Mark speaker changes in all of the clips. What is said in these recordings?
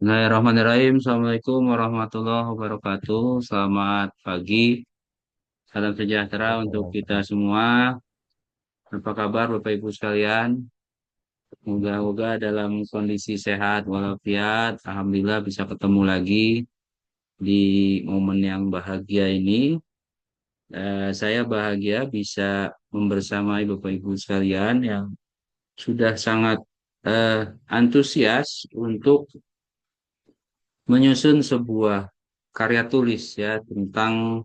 Speaker 1: Bismillahirrahmanirrahim. Assalamualaikum warahmatullahi wabarakatuh. Selamat pagi. Salam sejahtera untuk kita
Speaker 2: Waalaikumsalam.
Speaker 1: semua. Apa kabar Bapak Ibu sekalian? Moga-moga dalam kondisi sehat walafiat. Alhamdulillah bisa ketemu lagi di momen yang bahagia ini. Saya bahagia bisa membersamai Bapak Ibu sekalian yang sudah sangat antusias untuk menyusun sebuah karya tulis ya tentang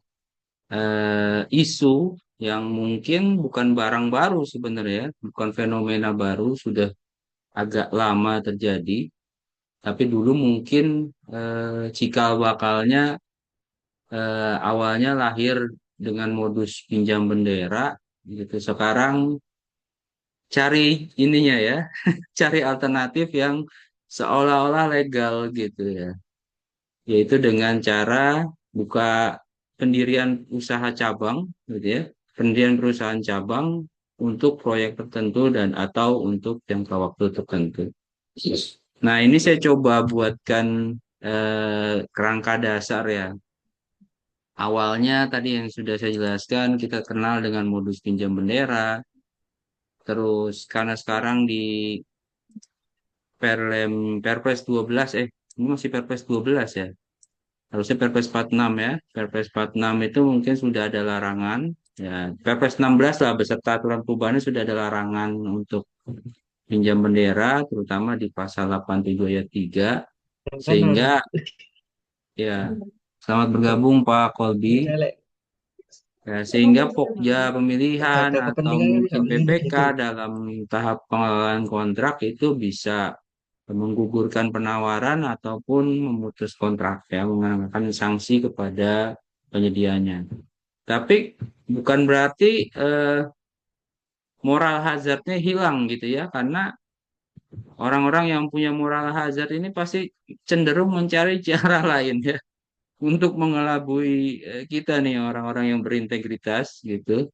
Speaker 1: isu yang mungkin bukan barang baru sebenarnya, bukan fenomena baru, sudah agak lama terjadi, tapi dulu mungkin cikal bakalnya awalnya lahir dengan modus pinjam bendera gitu. Sekarang cari ininya ya, cari alternatif yang seolah-olah legal gitu ya, yaitu dengan cara buka pendirian usaha cabang gitu ya, pendirian perusahaan cabang untuk proyek tertentu dan atau untuk jangka waktu tertentu. Nah, ini saya coba buatkan kerangka dasar ya. Awalnya tadi yang sudah saya jelaskan, kita kenal dengan modus pinjam bendera. Terus karena sekarang di Perpres 12, ini masih Perpres 12 ya. Harusnya Perpres 46 ya. Perpres 46 itu mungkin sudah ada larangan. Ya, Perpres 16 lah beserta aturan perubahannya sudah ada larangan untuk pinjam bendera, terutama di pasal 87 ayat 3.
Speaker 2: Kan ada
Speaker 1: Sehingga ya, selamat bergabung Pak Kolbi.
Speaker 2: lek
Speaker 1: Ya, sehingga pokja pemilihan
Speaker 2: jaga
Speaker 1: atau
Speaker 2: kepentingannya bisa
Speaker 1: mungkin
Speaker 2: begini
Speaker 1: PPK
Speaker 2: itu.
Speaker 1: dalam tahap pengelolaan kontrak itu bisa menggugurkan penawaran ataupun memutus kontrak ya, mengenakan sanksi kepada penyedianya. Tapi bukan berarti moral hazardnya hilang gitu ya, karena orang-orang yang punya moral hazard ini pasti cenderung mencari cara lain ya untuk mengelabui kita nih orang-orang yang berintegritas gitu.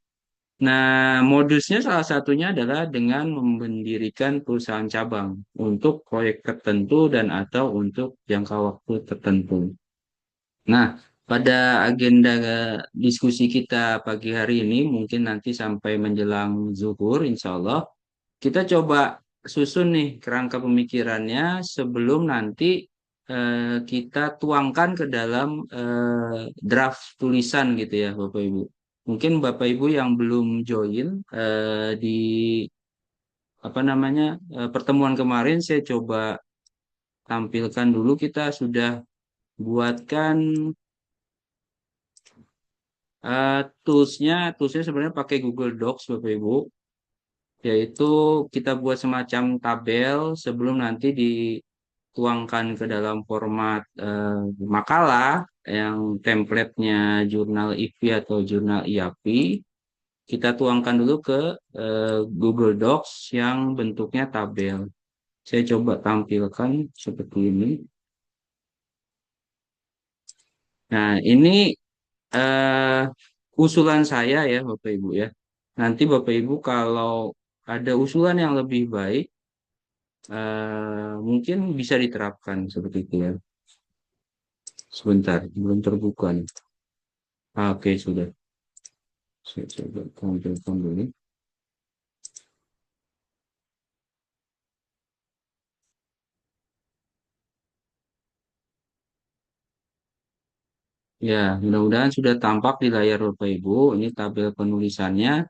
Speaker 1: Nah, modusnya salah satunya adalah dengan mendirikan perusahaan cabang untuk proyek tertentu dan atau untuk jangka waktu tertentu. Nah, pada agenda diskusi kita pagi hari ini, mungkin nanti sampai menjelang zuhur, insya Allah, kita coba susun nih kerangka pemikirannya sebelum nanti kita tuangkan ke dalam draft tulisan gitu ya, Bapak Ibu. Mungkin Bapak Ibu yang belum join di apa namanya pertemuan kemarin, saya coba tampilkan dulu kita sudah buatkan toolsnya sebenarnya pakai Google Docs Bapak Ibu, yaitu kita buat semacam tabel sebelum nanti dituangkan ke dalam format makalah yang templatenya jurnal IPI atau jurnal IAPI, kita tuangkan dulu ke Google Docs yang bentuknya tabel. Saya coba tampilkan seperti ini. Nah, ini eh, usulan saya ya Bapak Ibu ya. Nanti Bapak Ibu kalau ada usulan yang lebih baik, mungkin bisa diterapkan seperti itu ya. Sebentar, belum terbuka nih. Oke, sudah. Saya coba tampilkan dulu. Ya, mudah-mudahan sudah tampak di layar Bapak Ibu. Ini tabel penulisannya.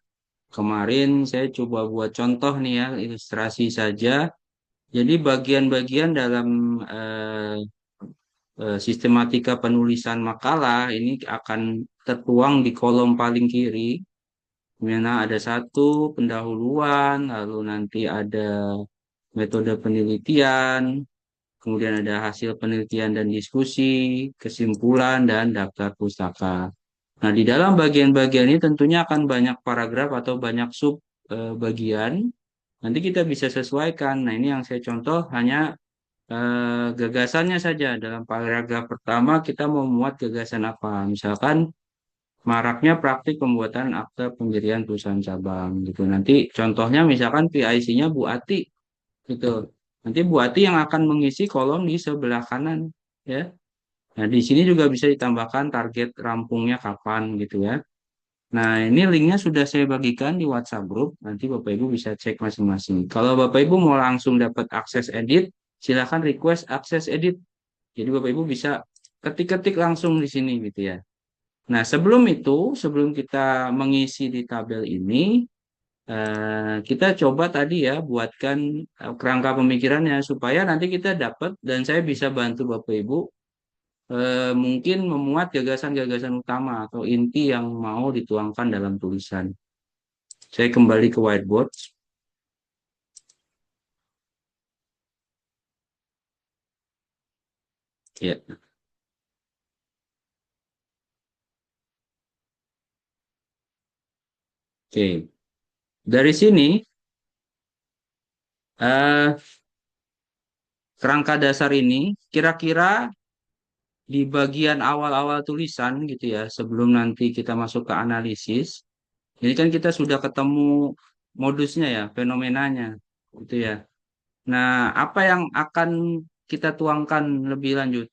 Speaker 1: Kemarin saya coba buat contoh nih ya, ilustrasi saja. Jadi bagian-bagian dalam eh, sistematika penulisan makalah ini akan tertuang di kolom paling kiri. Dimana ada satu pendahuluan, lalu nanti ada metode penelitian, kemudian ada hasil penelitian dan diskusi, kesimpulan, dan daftar pustaka. Nah, di dalam bagian-bagian ini tentunya akan banyak paragraf atau banyak sub bagian. Nanti kita bisa sesuaikan. Nah, ini yang saya contoh hanya gagasannya saja. Dalam paragraf pertama kita mau memuat gagasan apa? Misalkan maraknya praktik pembuatan akte pendirian perusahaan cabang gitu. Nanti contohnya misalkan PIC-nya Bu Ati gitu. Nanti Bu Ati yang akan mengisi kolom di sebelah kanan, ya. Nah, di sini juga bisa ditambahkan target rampungnya kapan gitu ya. Nah, ini linknya sudah saya bagikan di WhatsApp group. Nanti Bapak Ibu bisa cek masing-masing. Kalau Bapak Ibu mau langsung dapat akses edit, silakan request akses edit. Jadi Bapak Ibu bisa ketik-ketik langsung di sini gitu ya. Nah, sebelum itu, sebelum kita mengisi di tabel ini, kita coba tadi ya buatkan kerangka pemikirannya supaya nanti kita dapat dan saya bisa bantu Bapak Ibu mungkin memuat gagasan-gagasan utama atau inti yang mau dituangkan dalam tulisan. Saya kembali ke whiteboard. Ya, oke. Dari sini eh, kerangka dasar ini kira-kira di bagian awal-awal tulisan gitu ya, sebelum nanti kita masuk ke analisis. Ini kan kita sudah ketemu modusnya ya, fenomenanya gitu ya. Nah, apa yang akan kita tuangkan lebih lanjut?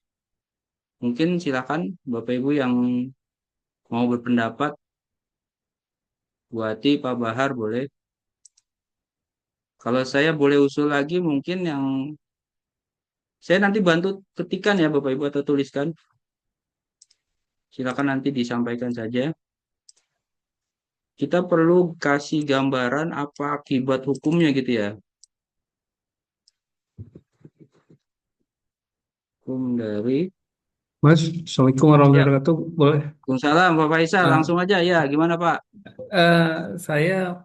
Speaker 1: Mungkin silakan Bapak Ibu yang mau berpendapat, Bu Ati, Pak Bahar boleh. Kalau saya boleh usul lagi mungkin yang saya nanti bantu ketikan ya Bapak Ibu atau tuliskan. Silakan nanti disampaikan saja. Kita perlu kasih gambaran apa akibat hukumnya gitu ya. Hukum dari
Speaker 2: Mas, Assalamualaikum warahmatullahi
Speaker 1: ya.
Speaker 2: wabarakatuh. Boleh?
Speaker 1: Waalaikumsalam Pak Faisal,
Speaker 2: Eh,
Speaker 1: langsung aja ya. Gimana Pak?
Speaker 2: saya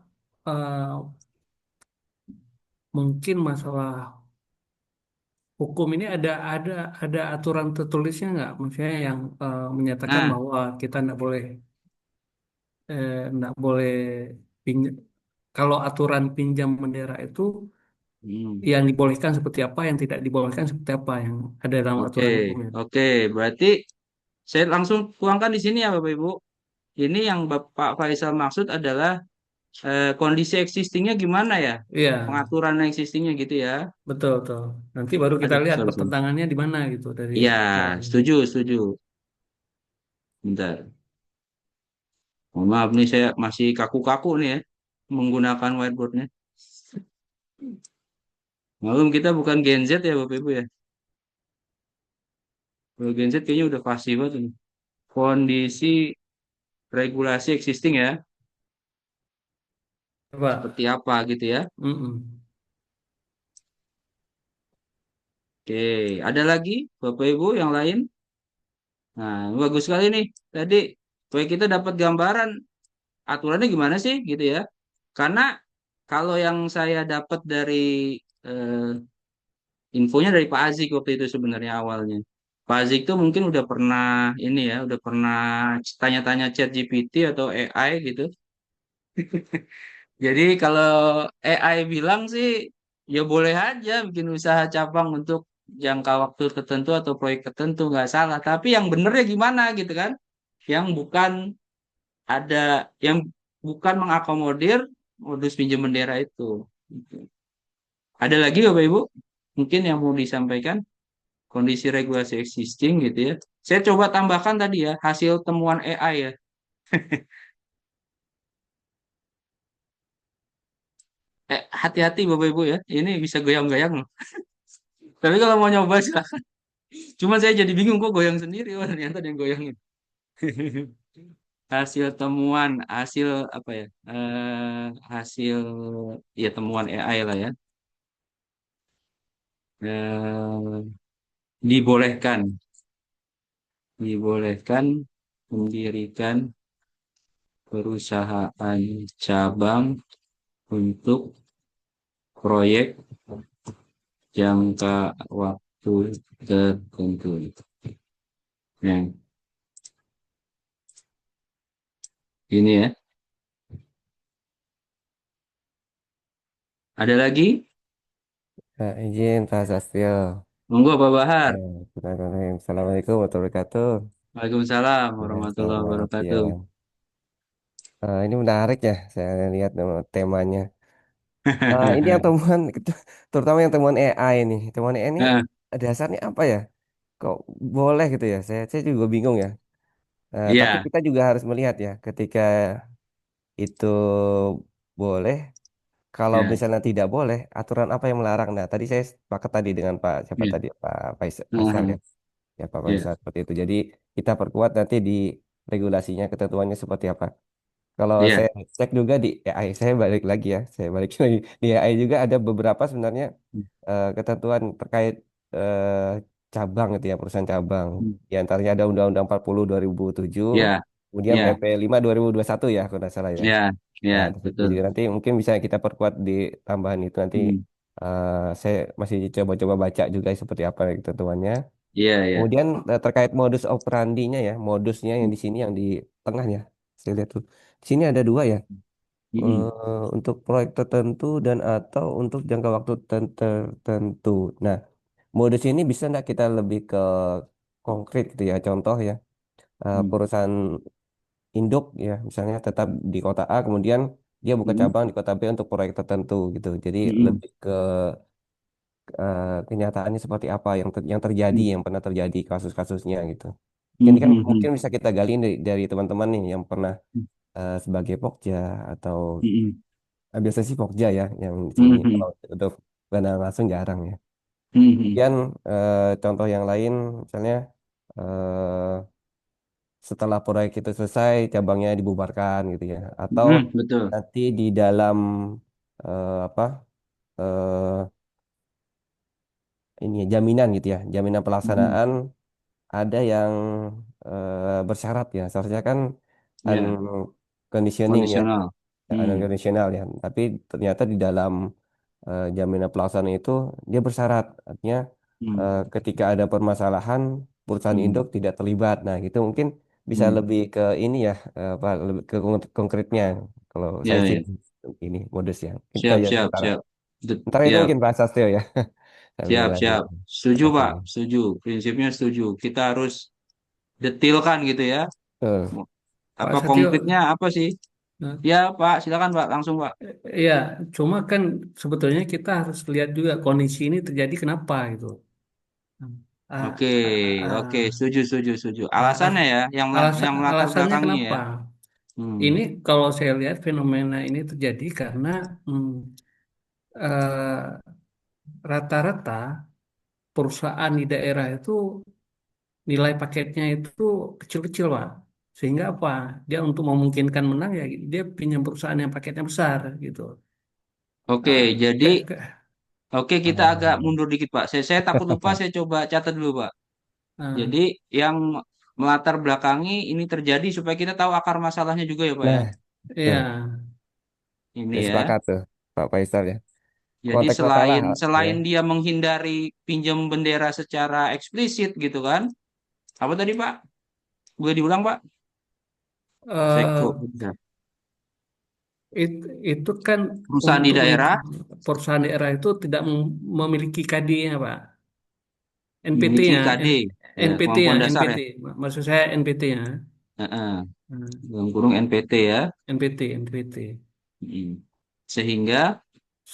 Speaker 2: mungkin masalah hukum ini ada aturan tertulisnya nggak? Maksudnya yang menyatakan
Speaker 1: Nah,
Speaker 2: bahwa kita nggak boleh pinjam. Kalau aturan pinjam bendera itu
Speaker 1: hmm,
Speaker 2: yang dibolehkan seperti apa, yang tidak dibolehkan seperti apa yang ada dalam
Speaker 1: oke,
Speaker 2: aturan hukumnya.
Speaker 1: oke. Berarti saya langsung tuangkan di sini ya Bapak Ibu. Ini yang Bapak Faisal maksud adalah kondisi existingnya gimana ya?
Speaker 2: Iya,
Speaker 1: Pengaturan existingnya gitu ya.
Speaker 2: betul betul. Nanti baru kita
Speaker 1: Aduh,
Speaker 2: lihat
Speaker 1: sorry, sorry.
Speaker 2: pertentangannya di mana gitu dari
Speaker 1: Ya,
Speaker 2: aturan.
Speaker 1: setuju, setuju. Bentar. Mohon maaf nih saya masih kaku-kaku nih ya menggunakan whiteboardnya. Malum kita bukan Gen Z ya Bapak Ibu ya. Kalau Gen Z kayaknya udah pasti banget ini. Kondisi regulasi existing ya.
Speaker 2: Coba.
Speaker 1: Seperti apa gitu ya.
Speaker 2: Mm-mm.
Speaker 1: Oke, ada lagi Bapak Ibu yang lain? Nah, bagus sekali nih. Tadi supaya kita dapat gambaran aturannya gimana sih gitu ya. Karena kalau yang saya dapat dari eh, infonya dari Pak Azik waktu itu sebenarnya awalnya. Pak Azik tuh mungkin udah pernah ini ya, udah pernah tanya-tanya chat GPT atau AI gitu. Jadi kalau AI bilang sih ya boleh aja bikin usaha cabang untuk jangka waktu tertentu atau proyek tertentu nggak salah. Tapi yang benernya gimana gitu kan? Yang bukan ada yang bukan mengakomodir modus pinjam bendera itu. Ada lagi Bapak Ibu? Mungkin yang mau disampaikan kondisi regulasi existing gitu ya. Saya coba tambahkan tadi ya hasil temuan AI ya. Hati-hati Bapak Ibu ya. Ini bisa goyang-goyang loh. Tapi kalau mau nyoba silahkan. Cuma saya jadi bingung kok goyang sendiri. Wah, ternyata ada yang goyangin. Hasil temuan, hasil apa ya? Hasil ya temuan AI lah ya. Eh, dibolehkan, dibolehkan mendirikan perusahaan cabang untuk proyek jangka waktu tertentu. Nah, ini ya. Ada lagi?
Speaker 3: Izin Pak Sastio.
Speaker 1: Monggo Pak Bahar.
Speaker 3: Bismillahirrahmanirrahim. Assalamualaikum warahmatullahi wabarakatuh.
Speaker 1: Waalaikumsalam
Speaker 3: Ya,
Speaker 1: warahmatullahi
Speaker 3: selamat
Speaker 1: wabarakatuh.
Speaker 3: siang. Ini menarik ya, saya lihat temanya. Nah, ini yang temuan, terutama yang temuan AI ini. Temuan AI ini
Speaker 1: Nah,
Speaker 3: dasarnya apa ya? Kok boleh gitu ya? Saya juga bingung ya. Tapi
Speaker 1: iya,
Speaker 3: kita juga harus melihat ya, ketika itu boleh, kalau
Speaker 1: ya,
Speaker 3: misalnya tidak boleh, aturan apa yang melarang? Nah, tadi saya sepakat tadi dengan Pak siapa
Speaker 1: ya,
Speaker 3: tadi, Pak Faisal ya. Ya, Pak
Speaker 1: ya,
Speaker 3: Faisal seperti itu. Jadi kita perkuat nanti di regulasinya, ketentuannya seperti apa. Kalau
Speaker 1: ya,
Speaker 3: saya cek juga di AI, saya balik lagi ya, saya balik lagi di AI juga ada beberapa sebenarnya ketentuan terkait cabang gitu ya, perusahaan cabang. Di antaranya ada Undang-Undang 40 2007,
Speaker 1: ya,
Speaker 3: kemudian
Speaker 1: ya,
Speaker 3: PP 5 2021 ya, kalau tidak salah ya.
Speaker 1: ya,
Speaker 3: Nah,
Speaker 1: ya,
Speaker 3: di situ
Speaker 1: betul.
Speaker 3: juga nanti mungkin bisa kita perkuat di tambahan itu nanti.
Speaker 1: Hmm.
Speaker 3: Saya masih coba-coba baca juga seperti apa ketentuannya.
Speaker 1: Iya, ya.
Speaker 3: Kemudian terkait modus operandinya ya, modusnya yang di sini yang di tengahnya. Saya lihat tuh. Di sini ada dua ya,
Speaker 1: Mm-mm.
Speaker 3: untuk proyek tertentu dan atau untuk jangka waktu tertentu. Nah, modus ini bisa nggak kita lebih ke konkret gitu ya, contoh ya,
Speaker 1: Mm.
Speaker 3: perusahaan induk ya, misalnya tetap di kota A, kemudian dia buka
Speaker 1: Mm.
Speaker 3: cabang di kota B untuk proyek tertentu gitu. Jadi
Speaker 1: Mm-mm.
Speaker 3: lebih ke kenyataannya seperti apa yang terjadi,
Speaker 1: Mm.
Speaker 3: yang pernah terjadi kasus-kasusnya gitu. Ini kan
Speaker 1: Mm-mm.
Speaker 3: mungkin bisa kita gali dari teman-teman nih yang pernah sebagai Pokja atau
Speaker 1: Mm-mm.
Speaker 3: biasanya sih Pokja ya yang di sini.
Speaker 1: Mm-mm.
Speaker 3: Kalau untuk bandara langsung jarang ya.
Speaker 1: Mm-mm.
Speaker 3: Kemudian contoh yang lain misalnya eh, setelah proyek itu selesai cabangnya dibubarkan gitu ya. Atau
Speaker 1: Mm-mm. Betul.
Speaker 3: nanti di dalam apa eh, ini ya, jaminan gitu ya, jaminan
Speaker 1: Mm-mm.
Speaker 3: pelaksanaan ada yang bersyarat ya. Seharusnya kan
Speaker 1: Ya,
Speaker 3: unconditioning ya,
Speaker 1: kondisional. Mm.
Speaker 3: unconditional ya. Tapi ternyata di dalam jaminan pelaksanaan itu dia bersyarat. Artinya
Speaker 1: Mm.
Speaker 3: ketika ada permasalahan perusahaan
Speaker 1: Mm.
Speaker 3: induk tidak terlibat. Nah, gitu mungkin bisa
Speaker 1: Mm.
Speaker 3: lebih ke ini ya, apa lebih ke konkretnya. Kalau saya
Speaker 1: Ya,
Speaker 3: sih
Speaker 1: ya.
Speaker 3: ini modus ya. Kita
Speaker 1: Siap,
Speaker 3: ya
Speaker 1: siap,
Speaker 3: sementara.
Speaker 1: siap.
Speaker 3: Ntar itu
Speaker 1: Siap,
Speaker 3: mungkin Pak Sastio ya. Sambil
Speaker 1: siap,
Speaker 3: lagi.
Speaker 1: siap. Setuju,
Speaker 3: Oke.
Speaker 1: Pak. Setuju. Prinsipnya setuju. Kita harus detilkan gitu ya.
Speaker 3: Betul.
Speaker 2: Pak
Speaker 1: Apa
Speaker 2: Satyo,
Speaker 1: konkretnya apa sih?
Speaker 2: nah,
Speaker 1: Ya, Pak. Silakan, Pak. Langsung, Pak.
Speaker 2: ya, cuma kan sebetulnya kita harus lihat juga kondisi ini terjadi kenapa gitu.
Speaker 1: Oke,
Speaker 2: Ah, ah,
Speaker 1: oke.
Speaker 2: ah,
Speaker 1: Setuju, setuju, setuju.
Speaker 2: ah,
Speaker 1: Alasannya
Speaker 2: ah.
Speaker 1: ya, yang melatar
Speaker 2: Alasannya
Speaker 1: belakangi ya.
Speaker 2: kenapa?
Speaker 1: Hmm.
Speaker 2: Ini kalau saya lihat fenomena ini terjadi karena hmm, eh, rata-rata perusahaan di daerah itu nilai paketnya itu kecil-kecil, Pak. Sehingga apa? Dia untuk memungkinkan menang ya dia pinjam perusahaan yang paketnya besar gitu.
Speaker 1: Oke,
Speaker 2: Ah,
Speaker 1: jadi oke kita agak mundur dikit Pak. Saya takut lupa, saya coba catat dulu Pak.
Speaker 2: ah,
Speaker 1: Jadi yang melatar belakangi ini terjadi supaya kita tahu akar masalahnya juga ya Pak ya.
Speaker 3: Nah,
Speaker 2: iya,
Speaker 3: tuh.
Speaker 1: Ini
Speaker 3: Saya
Speaker 1: ya.
Speaker 3: sepakat tuh, Pak Faisal ya.
Speaker 1: Jadi
Speaker 3: Konteks masalah
Speaker 1: selain
Speaker 3: ya.
Speaker 1: selain dia menghindari pinjam bendera secara eksplisit gitu kan. Apa tadi Pak? Boleh diulang Pak? Saya
Speaker 2: eh,
Speaker 1: kok bentar.
Speaker 2: itu kan
Speaker 1: Perusahaan di
Speaker 2: untuk
Speaker 1: daerah
Speaker 2: perusahaan daerah itu tidak memiliki KD-nya, Pak.
Speaker 1: memiliki
Speaker 2: NPT-nya,
Speaker 1: KD ya
Speaker 2: NPT-nya,
Speaker 1: kemampuan dasar ya.
Speaker 2: NPT. Maksud saya NPT-nya.
Speaker 1: Heeh. Dalam kurung NPT ya.
Speaker 2: NPT, NPT.
Speaker 1: Mm. Sehingga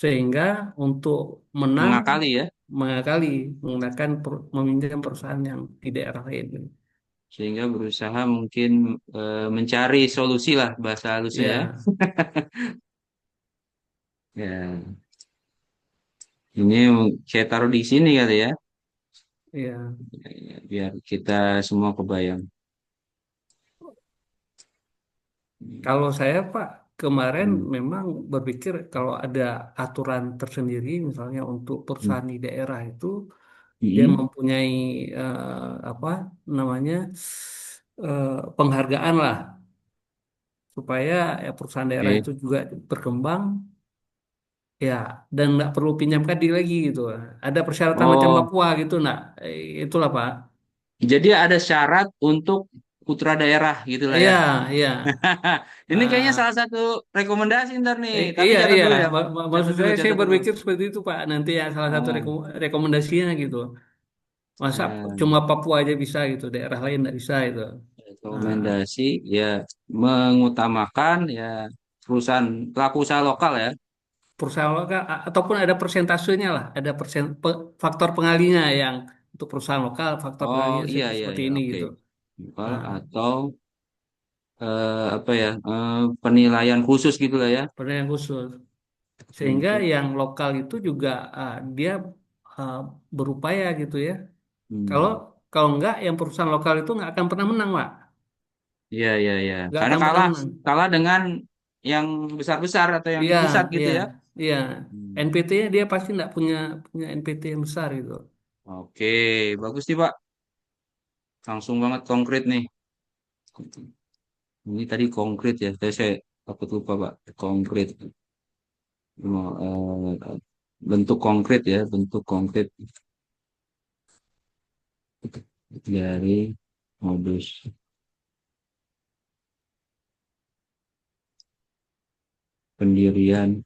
Speaker 2: Sehingga untuk menang
Speaker 1: mengakali ya.
Speaker 2: mengakali menggunakan meminjam perusahaan yang di daerah lain.
Speaker 1: Sehingga berusaha mungkin mencari solusi lah bahasa halusnya ya.
Speaker 2: Ya,
Speaker 1: Ya, ini saya taruh di sini kali ya,
Speaker 2: ya.
Speaker 1: biar kita semua kebayang.
Speaker 2: Kalau saya Pak kemarin
Speaker 1: Hmm.
Speaker 2: memang berpikir kalau ada aturan tersendiri, misalnya untuk
Speaker 1: Hmm.
Speaker 2: perusahaan di daerah itu dia
Speaker 1: Hmm.
Speaker 2: mempunyai apa namanya penghargaan lah supaya ya, perusahaan daerah
Speaker 1: Oke.
Speaker 2: itu juga berkembang ya dan nggak perlu pinjam KADI lagi gitu. Ada persyaratan macam
Speaker 1: Oh,
Speaker 2: Papua gitu, nah itulah Pak.
Speaker 1: jadi ada syarat untuk putra daerah gitu lah
Speaker 2: Iya,
Speaker 1: ya.
Speaker 2: iya.
Speaker 1: Ini kayaknya
Speaker 2: Ah,
Speaker 1: salah satu rekomendasi ntar nih, tapi
Speaker 2: iya,
Speaker 1: catat
Speaker 2: iya.
Speaker 1: dulu ya Pak.
Speaker 2: Maksud
Speaker 1: Catat dulu,
Speaker 2: saya
Speaker 1: catat dulu.
Speaker 2: berpikir seperti itu, Pak. Nanti ya salah satu
Speaker 1: Ah,
Speaker 2: rekomendasinya gitu. Masa cuma
Speaker 1: ah,
Speaker 2: Papua aja bisa gitu, daerah lain nggak bisa itu. Nah,
Speaker 1: rekomendasi ya mengutamakan ya perusahaan pelaku usaha lokal ya.
Speaker 2: perusahaan lokal ataupun ada persentasenya lah, ada faktor pengalinya yang untuk perusahaan lokal faktor
Speaker 1: Oh
Speaker 2: pengalinya
Speaker 1: iya iya
Speaker 2: seperti
Speaker 1: iya,
Speaker 2: ini
Speaker 1: oke.
Speaker 2: gitu.
Speaker 1: Lokal
Speaker 2: Nah,
Speaker 1: atau apa ya, penilaian khusus gitu lah ya.
Speaker 2: pada yang khusus. Sehingga
Speaker 1: Untuk
Speaker 2: yang lokal itu juga dia ah, berupaya gitu ya. Kalau
Speaker 1: hmm,
Speaker 2: kalau enggak, yang perusahaan lokal itu nggak akan pernah menang, Pak.
Speaker 1: iya iya iya.
Speaker 2: Nggak
Speaker 1: Karena
Speaker 2: akan pernah
Speaker 1: kalah
Speaker 2: menang.
Speaker 1: kalah dengan yang besar-besar atau yang di
Speaker 2: Iya,
Speaker 1: pusat gitu
Speaker 2: iya,
Speaker 1: ya.
Speaker 2: iya.
Speaker 1: Hmm.
Speaker 2: NPT-nya dia pasti nggak punya punya NPT yang besar gitu.
Speaker 1: Oke, bagus nih Pak. Langsung banget konkret nih. Ini tadi konkret ya. Saya takut lupa Pak. Konkret. Bentuk konkret ya, bentuk konkret dari modus pendirian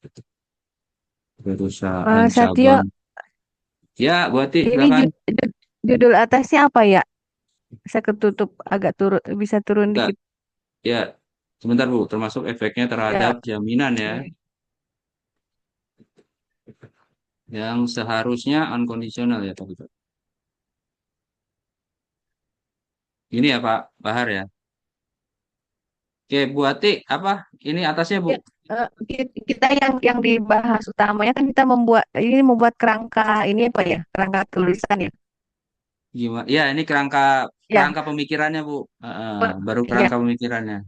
Speaker 1: perusahaan
Speaker 4: Satyo,
Speaker 1: cabang. Ya, buati
Speaker 4: ini
Speaker 1: silakan.
Speaker 4: judul atasnya apa ya? Saya ketutup agak turun, bisa turun
Speaker 1: Bentar.
Speaker 4: dikit.
Speaker 1: Ya, sebentar Bu. Termasuk efeknya terhadap
Speaker 4: Ya,
Speaker 1: jaminan ya,
Speaker 4: oke.
Speaker 1: yang seharusnya unconditional ya Pak. Ini ya Pak Bahar ya. Oke, Bu Ati, apa? Ini atasnya Bu.
Speaker 4: Ya, kita yang dibahas utamanya kan kita membuat kerangka ini apa ya? Kerangka tulisan ya.
Speaker 1: Gimana? Ya, ini kerangka
Speaker 4: Ya,
Speaker 1: kerangka pemikirannya Bu. Baru
Speaker 4: ya,
Speaker 1: kerangka pemikirannya.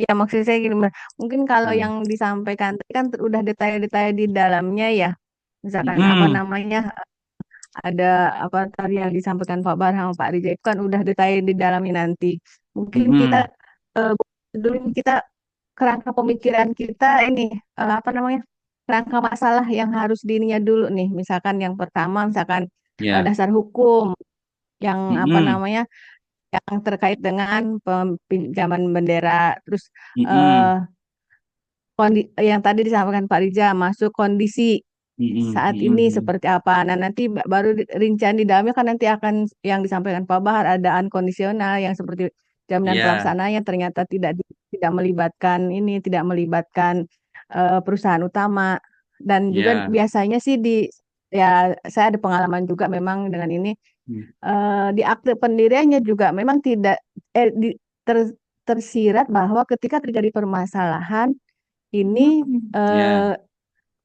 Speaker 4: ya maksud saya gini, Mbak. Mungkin kalau
Speaker 1: Hmm.
Speaker 4: yang disampaikan tadi kan udah detail-detail di dalamnya ya. Misalkan apa
Speaker 1: Mm-mm.
Speaker 4: namanya? Ada apa tadi yang disampaikan Pak Bar sama Pak Rija itu kan udah detail di dalamnya nanti. Mungkin kita
Speaker 1: Mm-mm.
Speaker 4: eh, dulu kita kerangka pemikiran kita ini apa namanya kerangka masalah yang harus dirinya dulu nih. Misalkan yang pertama, misalkan
Speaker 1: Ya.
Speaker 4: dasar hukum yang apa
Speaker 1: Mm-mm.
Speaker 4: namanya yang terkait dengan pinjaman bendera, terus
Speaker 1: Mm-mm.
Speaker 4: eh, yang tadi disampaikan Pak Rija masuk kondisi
Speaker 1: Mm-mm.
Speaker 4: saat ini
Speaker 1: Mm-mm.
Speaker 4: seperti apa. Nah, nanti baru rincian di dalamnya kan nanti akan yang disampaikan Pak Bahar ada unconditional yang seperti jaminan
Speaker 1: Ya.
Speaker 4: pelaksana yang ternyata tidak melibatkan ini, tidak melibatkan perusahaan utama dan juga
Speaker 1: Ya.
Speaker 4: biasanya sih ya saya ada pengalaman juga memang dengan ini
Speaker 1: Mm.
Speaker 4: di akte pendiriannya juga memang tidak eh, di- ter- tersirat bahwa ketika terjadi permasalahan ini
Speaker 1: Ya.
Speaker 4: eh,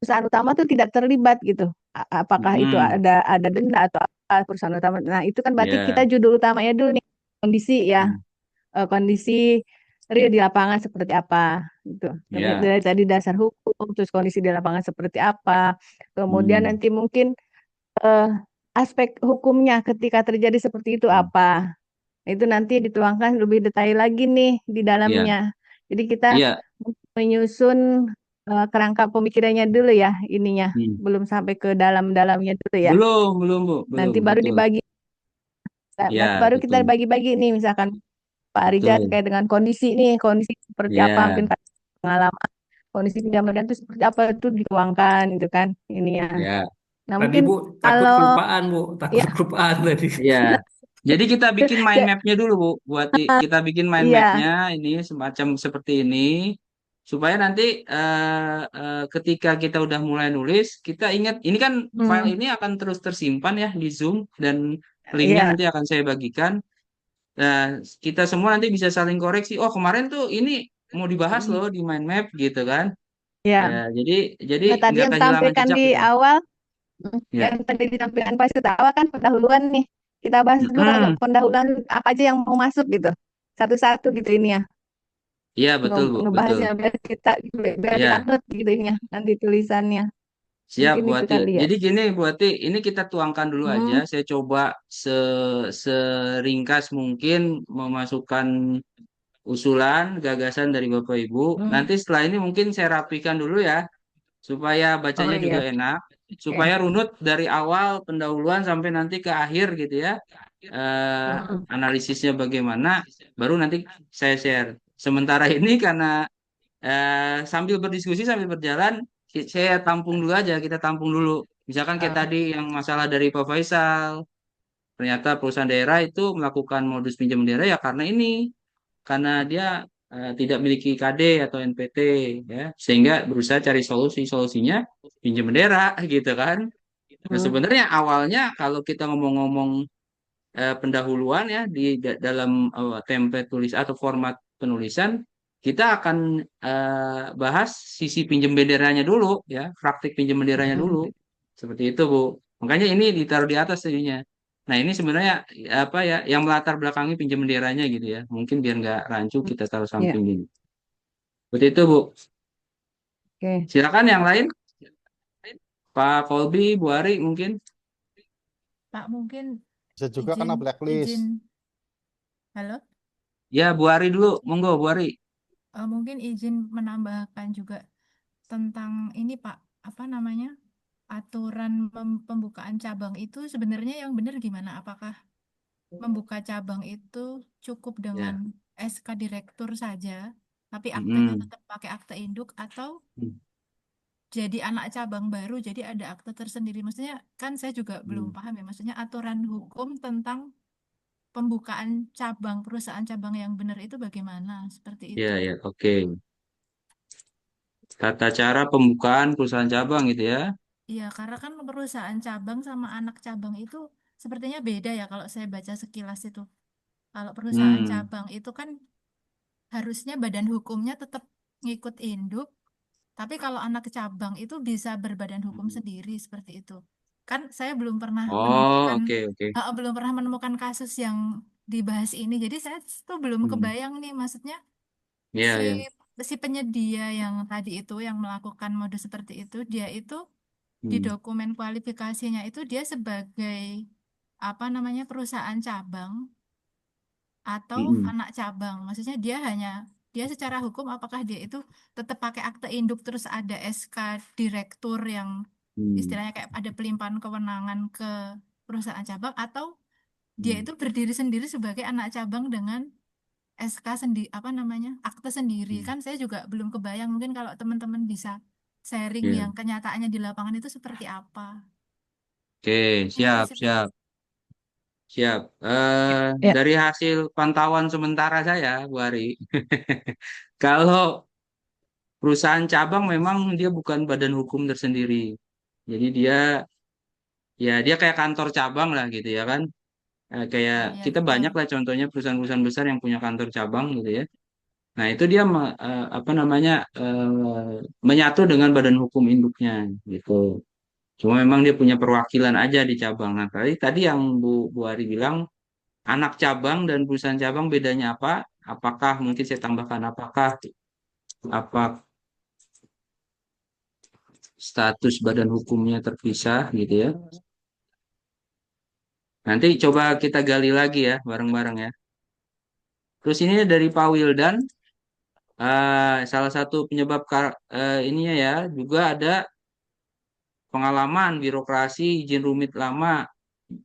Speaker 4: perusahaan utama tuh tidak terlibat gitu. Apakah itu
Speaker 1: Mm-mm.
Speaker 4: ada denda atau apa perusahaan utama. Nah, itu kan berarti kita
Speaker 1: Ya.
Speaker 4: judul utamanya dulu nih kondisi ya,
Speaker 1: Mm.
Speaker 4: kondisi real di lapangan seperti apa gitu.
Speaker 1: Ya.
Speaker 4: Dari tadi dasar hukum, terus kondisi di lapangan seperti apa. Kemudian
Speaker 1: Mm.
Speaker 4: nanti mungkin eh, aspek hukumnya ketika terjadi seperti itu
Speaker 1: Mm.
Speaker 4: apa. Itu nanti dituangkan lebih detail lagi nih di
Speaker 1: Ya.
Speaker 4: dalamnya. Jadi kita
Speaker 1: Iya.
Speaker 4: menyusun kerangka pemikirannya dulu ya ininya.
Speaker 1: Mm.
Speaker 4: Belum sampai ke dalam-dalamnya dulu ya.
Speaker 1: Belum, Bu. Belum,
Speaker 4: Nanti baru
Speaker 1: betul.
Speaker 4: dibagi, nanti
Speaker 1: Ya,
Speaker 4: baru kita
Speaker 1: betul.
Speaker 4: bagi-bagi nih misalkan Pak Rija
Speaker 1: Betul.
Speaker 4: terkait dengan kondisi nih, kondisi seperti apa
Speaker 1: Ya.
Speaker 4: mungkin pengalaman kondisi pinjaman itu seperti apa itu dituangkan gitu kan ini ya.
Speaker 1: Ya.
Speaker 4: Nah,
Speaker 2: Tadi
Speaker 4: mungkin
Speaker 2: Bu takut
Speaker 4: kalau
Speaker 2: kelupaan Bu,
Speaker 4: ya
Speaker 2: takut kelupaan tadi.
Speaker 1: Ya, jadi kita bikin mind
Speaker 4: ya,
Speaker 1: mapnya dulu, Bu. Kita bikin mind
Speaker 4: iya,
Speaker 1: mapnya ini semacam seperti ini, supaya nanti ketika kita udah mulai nulis, kita ingat ini kan file
Speaker 4: hmm,
Speaker 1: ini akan terus tersimpan ya di Zoom dan linknya
Speaker 4: iya,
Speaker 1: nanti akan saya bagikan. Nah, kita semua nanti bisa saling koreksi. Oh, kemarin tuh ini mau dibahas loh di mind map gitu kan? Ya,
Speaker 4: iya.
Speaker 1: jadi
Speaker 4: Nah, tadi
Speaker 1: nggak
Speaker 4: yang
Speaker 1: kehilangan
Speaker 4: ditampilkan
Speaker 1: jejak
Speaker 4: di
Speaker 1: gitu.
Speaker 4: awal,
Speaker 1: Ya.
Speaker 4: yang tadi ditampilkan pas kita awal kan pendahuluan nih. Kita bahas dulu kalau
Speaker 1: Mm-mm.
Speaker 4: pendahuluan apa aja yang mau masuk gitu. Satu-satu gitu ini ya.
Speaker 1: Iya, betul, Bu, betul.
Speaker 4: Ngebahasnya biar
Speaker 1: Ya.
Speaker 4: dicatat gitu ini ya. Nanti tulisannya.
Speaker 1: Siap,
Speaker 4: Mungkin
Speaker 1: Bu
Speaker 4: itu
Speaker 1: Ati.
Speaker 4: kali ya.
Speaker 1: Jadi gini, Bu Ati, ini kita tuangkan dulu aja.
Speaker 4: Hmm,
Speaker 1: Saya coba se seringkas mungkin memasukkan usulan, gagasan dari Bapak Ibu.
Speaker 4: hmm.
Speaker 1: Nanti setelah ini mungkin saya rapikan dulu ya, supaya
Speaker 4: Oh
Speaker 1: bacanya juga
Speaker 4: iya,
Speaker 1: enak,
Speaker 4: oke.
Speaker 1: supaya runut dari awal pendahuluan sampai nanti ke akhir gitu ya. Eh,
Speaker 4: Hmm.
Speaker 1: Analisisnya bagaimana, baru nanti saya share. Sementara ini karena sambil berdiskusi sambil berjalan saya tampung dulu aja, kita tampung dulu, misalkan kayak
Speaker 4: Ah,
Speaker 1: tadi yang masalah dari Pak Faisal, ternyata perusahaan daerah itu melakukan modus pinjam daerah ya karena ini, karena dia tidak memiliki KD atau NPT, ya, sehingga berusaha cari solusinya pinjam bendera gitu kan. Nah,
Speaker 4: Hmm.
Speaker 1: sebenarnya awalnya kalau kita ngomong-ngomong pendahuluan ya dalam template tulis atau format penulisan, kita akan bahas sisi pinjam benderanya dulu ya, praktik pinjam benderanya dulu.
Speaker 4: Hmm.
Speaker 1: Seperti itu, Bu. Makanya ini ditaruh di atas jadinya. Nah, ini sebenarnya apa ya yang melatar belakangi pinjam benderanya gitu ya. Mungkin biar nggak rancu kita taruh
Speaker 4: Ya,
Speaker 1: samping gini. Seperti itu, Bu.
Speaker 4: oke.
Speaker 1: Silakan yang lain, Pak Kolbi, Bu Ari mungkin.
Speaker 5: Pak, mungkin
Speaker 6: Bisa juga
Speaker 5: izin
Speaker 6: kena blacklist.
Speaker 5: izin halo.
Speaker 1: Ya, Bu Ari dulu. Monggo, Bu Ari.
Speaker 5: Mungkin izin menambahkan juga tentang ini Pak, apa namanya? Aturan pembukaan cabang itu sebenarnya yang benar gimana? Apakah membuka cabang itu cukup dengan
Speaker 1: Ya.
Speaker 5: SK direktur saja, tapi aktenya
Speaker 1: Mm-mm.
Speaker 5: tetap pakai akte induk atau
Speaker 1: Mm.
Speaker 5: jadi anak cabang baru, jadi ada akte tersendiri. Maksudnya kan saya juga belum
Speaker 1: Mm.
Speaker 5: paham ya, maksudnya aturan hukum tentang pembukaan cabang, perusahaan cabang yang benar itu bagaimana? Seperti
Speaker 1: Ya,
Speaker 5: itu.
Speaker 1: ya, oke. Tata cara pembukaan perusahaan cabang gitu ya.
Speaker 5: Iya, karena kan perusahaan cabang sama anak cabang itu sepertinya beda ya kalau saya baca sekilas itu. Kalau perusahaan
Speaker 1: Hmm.
Speaker 5: cabang itu kan harusnya badan hukumnya tetap ngikut induk, tapi kalau anak cabang itu bisa berbadan hukum sendiri seperti itu. Kan saya belum pernah
Speaker 1: Oh,
Speaker 5: menemukan
Speaker 1: oke, oke.
Speaker 5: belum pernah menemukan kasus yang dibahas ini. Jadi saya tuh belum
Speaker 1: Hmm.
Speaker 5: kebayang nih maksudnya
Speaker 1: Ya,
Speaker 5: si
Speaker 1: ya.
Speaker 5: si penyedia yang tadi itu yang melakukan modus seperti itu dia itu di
Speaker 1: Hmm.
Speaker 5: dokumen kualifikasinya itu dia sebagai apa namanya perusahaan cabang atau
Speaker 1: Mm-mm.
Speaker 5: anak cabang. Maksudnya dia secara hukum apakah dia itu tetap pakai akte induk terus ada SK direktur yang
Speaker 1: Hmm.
Speaker 5: istilahnya kayak ada pelimpahan kewenangan ke perusahaan cabang atau dia
Speaker 1: Hmm.
Speaker 5: itu berdiri sendiri sebagai anak cabang dengan SK sendiri apa namanya akte sendiri
Speaker 1: Hmm.
Speaker 5: kan saya juga belum kebayang mungkin kalau teman-teman bisa sharing
Speaker 1: Ya.
Speaker 5: yang kenyataannya di lapangan itu seperti apa.
Speaker 1: Oke,
Speaker 5: Terima
Speaker 1: siap,
Speaker 5: kasih Pak.
Speaker 1: siap, siap.
Speaker 4: Ya.
Speaker 1: Dari hasil pantauan sementara saya, Bu Ari, kalau perusahaan cabang memang dia bukan badan hukum tersendiri. Jadi dia kayak kantor cabang lah gitu ya kan. Kayak
Speaker 5: Oh iya
Speaker 1: kita
Speaker 5: betul.
Speaker 1: banyak lah contohnya perusahaan-perusahaan besar yang punya kantor cabang gitu ya. Nah, itu dia apa namanya menyatu dengan badan hukum induknya gitu. Cuma memang dia punya perwakilan aja di cabang. Nah, tadi yang Bu Ari bilang anak cabang dan perusahaan cabang bedanya apa? Apakah mungkin saya tambahkan apa status badan hukumnya terpisah gitu ya. Nanti coba kita gali lagi ya bareng-bareng ya. Terus ini dari Pak Wildan, salah satu penyebab ininya ya juga ada pengalaman birokrasi izin rumit lama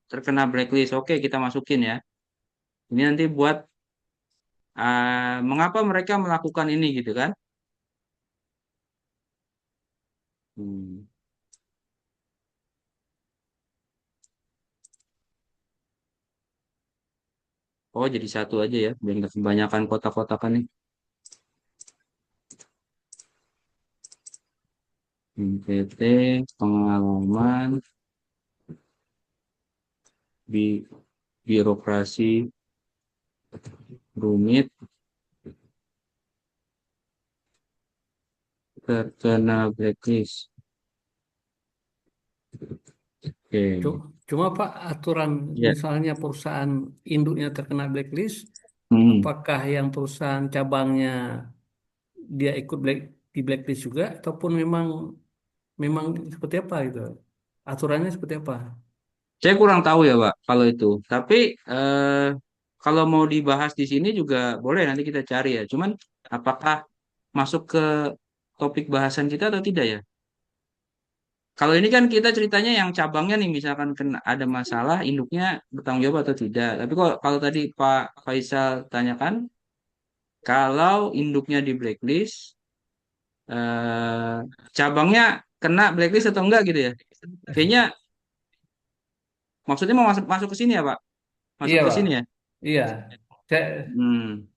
Speaker 1: terkena blacklist. Oke, kita masukin ya. Ini nanti buat mengapa mereka melakukan ini gitu kan? Hmm. Oh, jadi satu aja ya, biar nggak kebanyakan kotak-kotakan nih. PT pengalaman bi birokrasi rumit terkena blacklist. Oke.
Speaker 2: Cuma Pak, aturan
Speaker 1: Ya.
Speaker 2: misalnya perusahaan induknya terkena blacklist,
Speaker 1: Hmm.
Speaker 2: apakah yang perusahaan cabangnya dia ikut di blacklist juga, ataupun memang memang seperti apa itu? Aturannya seperti apa?
Speaker 1: Saya kurang tahu ya, Pak, kalau itu. Tapi kalau mau dibahas di sini juga boleh nanti kita cari ya. Cuman apakah masuk ke topik bahasan kita atau tidak ya? Kalau ini kan kita ceritanya yang cabangnya nih, misalkan kena ada masalah, induknya bertanggung jawab atau tidak. Tapi kalau tadi Pak Faisal tanyakan, kalau induknya di blacklist, eh, cabangnya kena blacklist atau enggak gitu ya? Kayaknya maksudnya mau masuk masuk ke sini ya, Pak? Masuk
Speaker 2: Iya
Speaker 1: ke
Speaker 2: Pak,
Speaker 1: sini ya?
Speaker 2: iya. Saya,
Speaker 1: Hmm.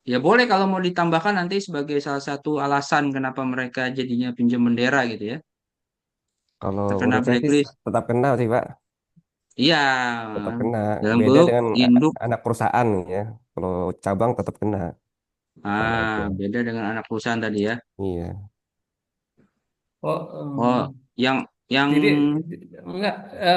Speaker 1: Ya boleh kalau mau ditambahkan nanti sebagai salah satu alasan kenapa mereka jadinya pinjam bendera gitu ya.
Speaker 3: Kalau
Speaker 1: Terkena
Speaker 3: menurut saya sih
Speaker 1: blacklist.
Speaker 3: tetap kena sih Pak,
Speaker 1: Iya,
Speaker 3: tetap kena.
Speaker 1: dalam
Speaker 3: Beda
Speaker 1: bentuk
Speaker 3: dengan
Speaker 1: induk.
Speaker 3: anak perusahaan ya. Kalau cabang tetap kena sama aja.
Speaker 1: Beda dengan anak perusahaan tadi ya.
Speaker 3: Iya.
Speaker 2: Oh,
Speaker 1: Oh, yang
Speaker 2: jadi enggak,
Speaker 1: ya,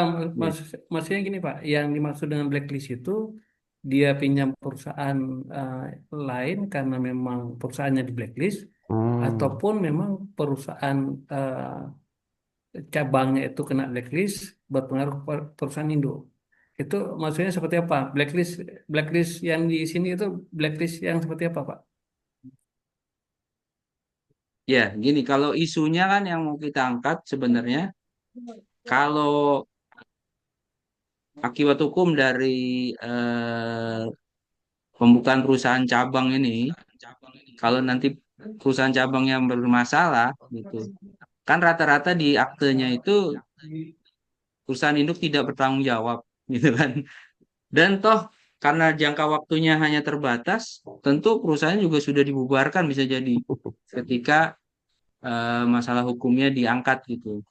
Speaker 2: maksudnya gini Pak, yang dimaksud dengan blacklist itu dia pinjam perusahaan eh, lain karena memang perusahaannya di blacklist,
Speaker 3: Hmm.
Speaker 2: ataupun memang perusahaan cabangnya itu kena blacklist berpengaruh ke perusahaan induk. Itu maksudnya seperti apa? Blacklist blacklist yang di sini itu blacklist yang seperti apa Pak?
Speaker 1: ya gini kalau isunya kan yang mau kita angkat sebenarnya kalau akibat hukum dari eh, pembukaan perusahaan cabang ini, kalau nanti perusahaan cabang yang bermasalah gitu, kan rata-rata di aktenya itu perusahaan induk tidak bertanggung jawab gitu kan. Dan toh karena jangka waktunya hanya terbatas, tentu perusahaan juga sudah dibubarkan bisa jadi ketika masalah hukumnya diangkat gitu.